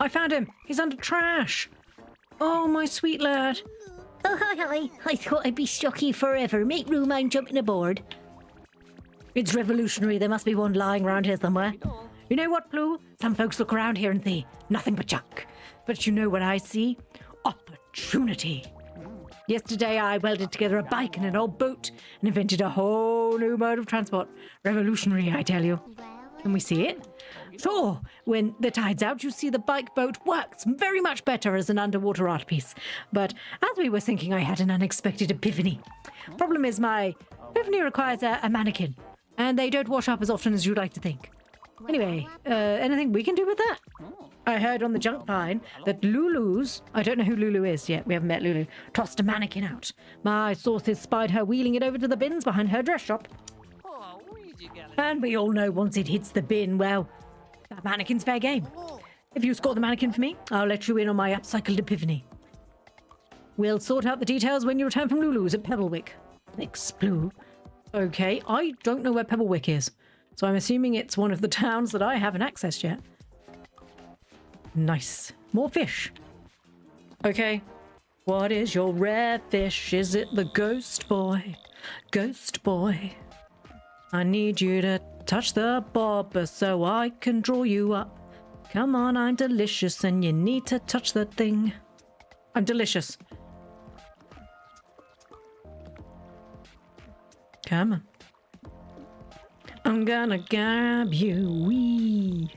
I found him. He's under trash. Oh, my sweet lad. Oh, hi. I thought I'd be stuck here forever. Make room, I'm jumping aboard. It's revolutionary. There must be one lying around here somewhere. You know what, Ploo? Some folks look around here and see nothing but junk. But you know what I see? Opportunity. Yesterday I welded together a bike and an old boat and invented a whole new mode of transport. Revolutionary, I tell you. Can we see it? So, when the tide's out, you see the bike boat works very much better as an underwater art piece. But as we were thinking, I had an unexpected epiphany. Problem is, my epiphany requires a mannequin, and they don't wash up as often as you'd like to think. Anyway, anything we can do with that? I heard on the junk line that Lulu's, I don't know who Lulu is yet, we haven't met Lulu, tossed a mannequin out. My sources spied her wheeling it over to the bins behind her dress shop. And we all know once it hits the bin, well, that mannequin's fair game. If you score the mannequin for me, I'll let you in on my upcycled epiphany. We'll sort out the details when you return from Lulu's at Pebblewick. Thanks, Ploo. Okay, I don't know where Pebblewick is, so I'm assuming it's one of the towns that I haven't accessed yet. Nice. More fish. Okay. What is your rare fish? Is it the ghost boy? Ghost boy. I need you to touch the bobber so I can draw you up. Come on, I'm delicious and you need to touch the thing. I'm delicious. Come on. I'm gonna grab you, wee.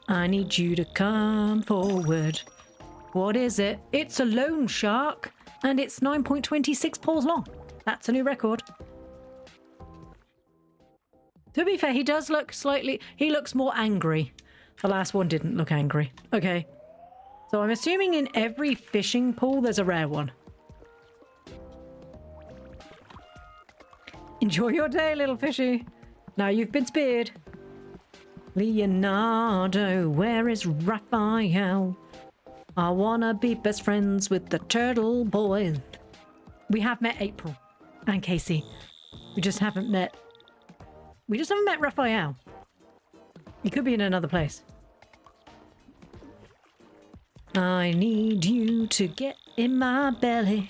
I need you to come forward. What is it? It's a loan shark, and it's 9.26 paws long. That's a new record. To be fair, he does look slightly... He looks more angry. The last one didn't look angry. Okay. So I'm assuming in every fishing pool there's a rare one. Enjoy your day, little fishy. Now you've been speared. Leonardo, where is Raphael? I wanna be best friends with the turtle boy. We have met April and Casey. We just haven't met Raphael. He could be in another place. I need you to get in my belly.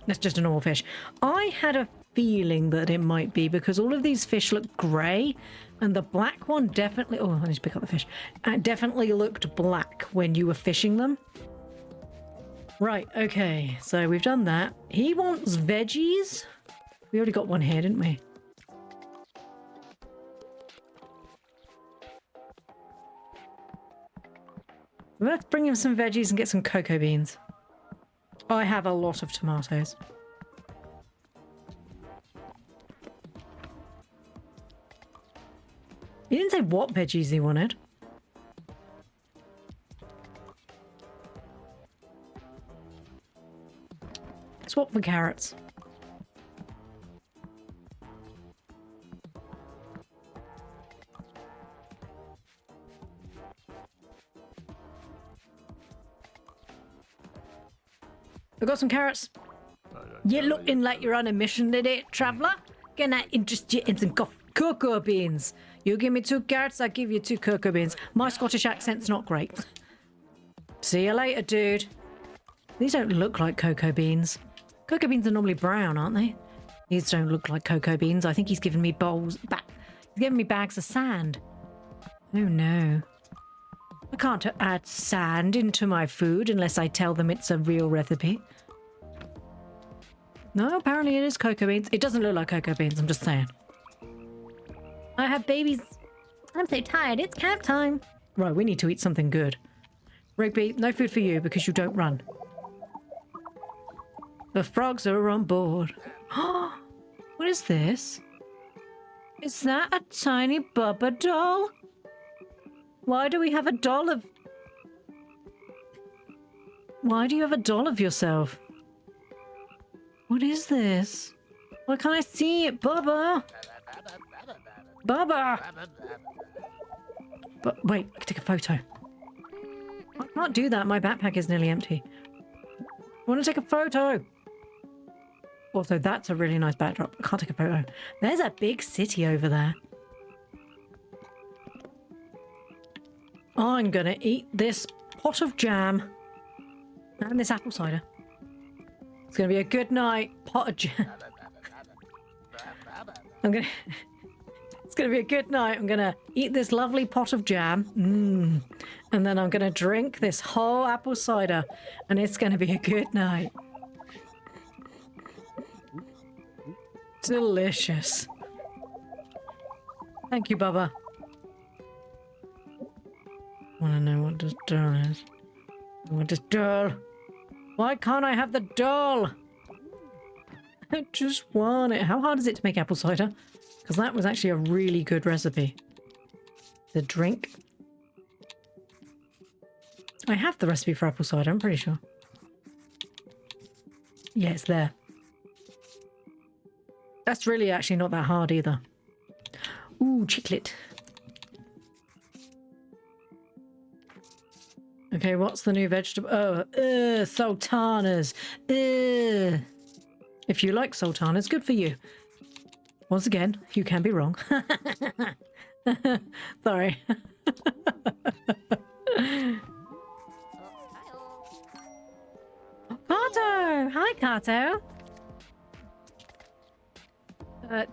That's just a normal fish. I had a feeling that it might be because all of these fish look grey and the black one definitely... Oh, I need to pick up the fish. It definitely looked black when you were fishing them. Right, okay. So we've done that. He wants veggies. We already got one here, didn't we? Let's bring him some veggies and get some cocoa beans. I have a lot of tomatoes. He didn't say what veggies he wanted. Swap for carrots. I got some carrots. You're looking like you're on a mission today, traveller. Can I interest you in some cocoa beans? You give me 2 carrots, I give you 2 cocoa beans. My Scottish accent's not great. See you later, dude. These don't look like cocoa beans. Cocoa beans are normally brown, aren't they? These don't look like cocoa beans. I think he's giving me bowls back. He's giving me bags of sand. Oh no. I can't add sand into my food unless I tell them it's a real recipe. No, apparently it is cocoa beans. It doesn't look like cocoa beans, I'm just saying. I have babies. I'm so tired. It's camp time. Right, we need to eat something good. Rigby, no food for you because you don't run. The frogs are on board. What is this? Is that a tiny Bubba doll? Why do we have a doll of... Why do you have a doll of yourself? What is this? Why can't I see it, Bubba? Bubba! But wait, I can take a photo. I can't do that. My backpack is nearly empty. I want to take a photo. Also, that's a really nice backdrop. I can't take a photo. There's a big city over there. I'm gonna eat this pot of jam and this apple cider. It's gonna be a good night. Pot of jam. It's gonna be a good night. I'm gonna eat this lovely pot of jam. And then I'm gonna drink this whole apple cider. And it's gonna be a good night. Delicious. Thank you, Bubba. Wanna know what this doll is? I want this doll. Why can't I have the doll? I just want it. How hard is it to make apple cider? Because that was actually a really good recipe. The drink. I have the recipe for apple cider, I'm pretty sure. Yeah, it's there. That's really actually not that hard either. Ooh, chiclet. Okay, what's the new vegetable? Oh, sultanas. If you like sultanas, good for you. Once again, you can be wrong. Sorry. Kato! Hi, Kato.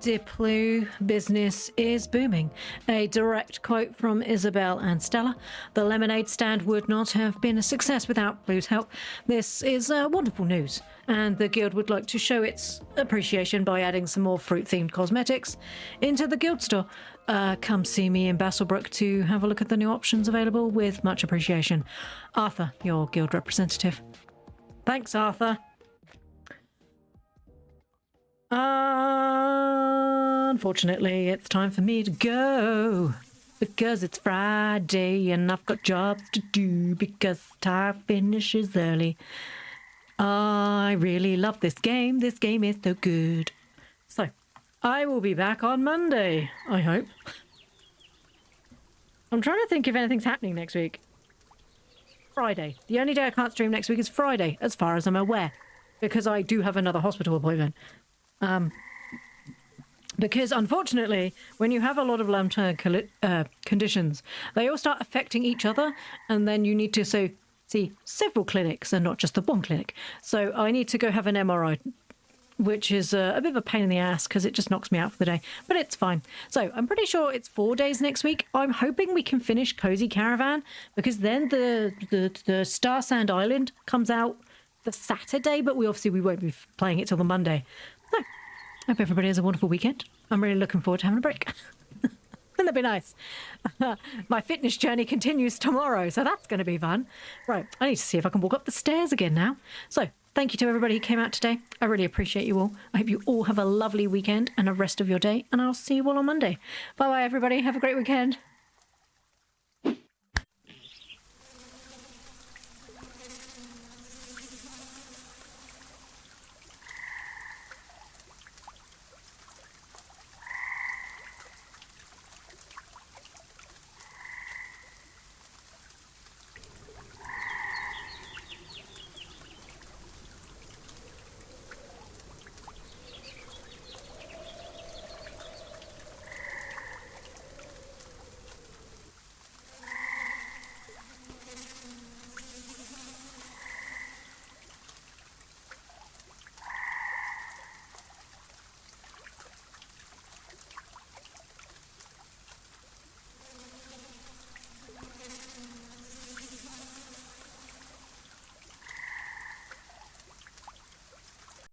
Dear Ploo, business is booming. A direct quote from Isabel and Stella. The lemonade stand would not have been a success without Ploo's help. This is wonderful news, and the guild would like to show its appreciation by adding some more fruit-themed cosmetics into the guild store. Come see me in Basselbrook to have a look at the new options available with much appreciation. Arthur, your guild representative. Thanks, Arthur. Unfortunately, it's time for me to go because it's Friday and I've got jobs to do because time finishes early. I really love this game. This game is so good. So, I will be back on Monday, I hope. I'm trying to think if anything's happening next week. Friday. The only day I can't stream next week is Friday, as far as I'm aware, because I do have another hospital appointment. Because unfortunately, when you have a lot of long-term conditions, they all start affecting each other, and then you need to see several clinics and not just the one clinic. So I need to go have an MRI, which is a bit of a pain in the ass because it just knocks me out for the day, but it's fine. So I'm pretty sure it's 4 days next week. I'm hoping we can finish Cozy Caravan because then the Star Sand Island comes out the Saturday, but we won't be playing it till the Monday. So I hope everybody has a wonderful weekend. I'm really looking forward to having a break. Wouldn't that be nice? My fitness journey continues tomorrow, so that's going to be fun. Right, I need to see if I can walk up the stairs again now. So thank you to everybody who came out today. I really appreciate you all. I hope you all have a lovely weekend and a rest of your day, and I'll see you all on Monday. Bye-bye, everybody. Have a great weekend.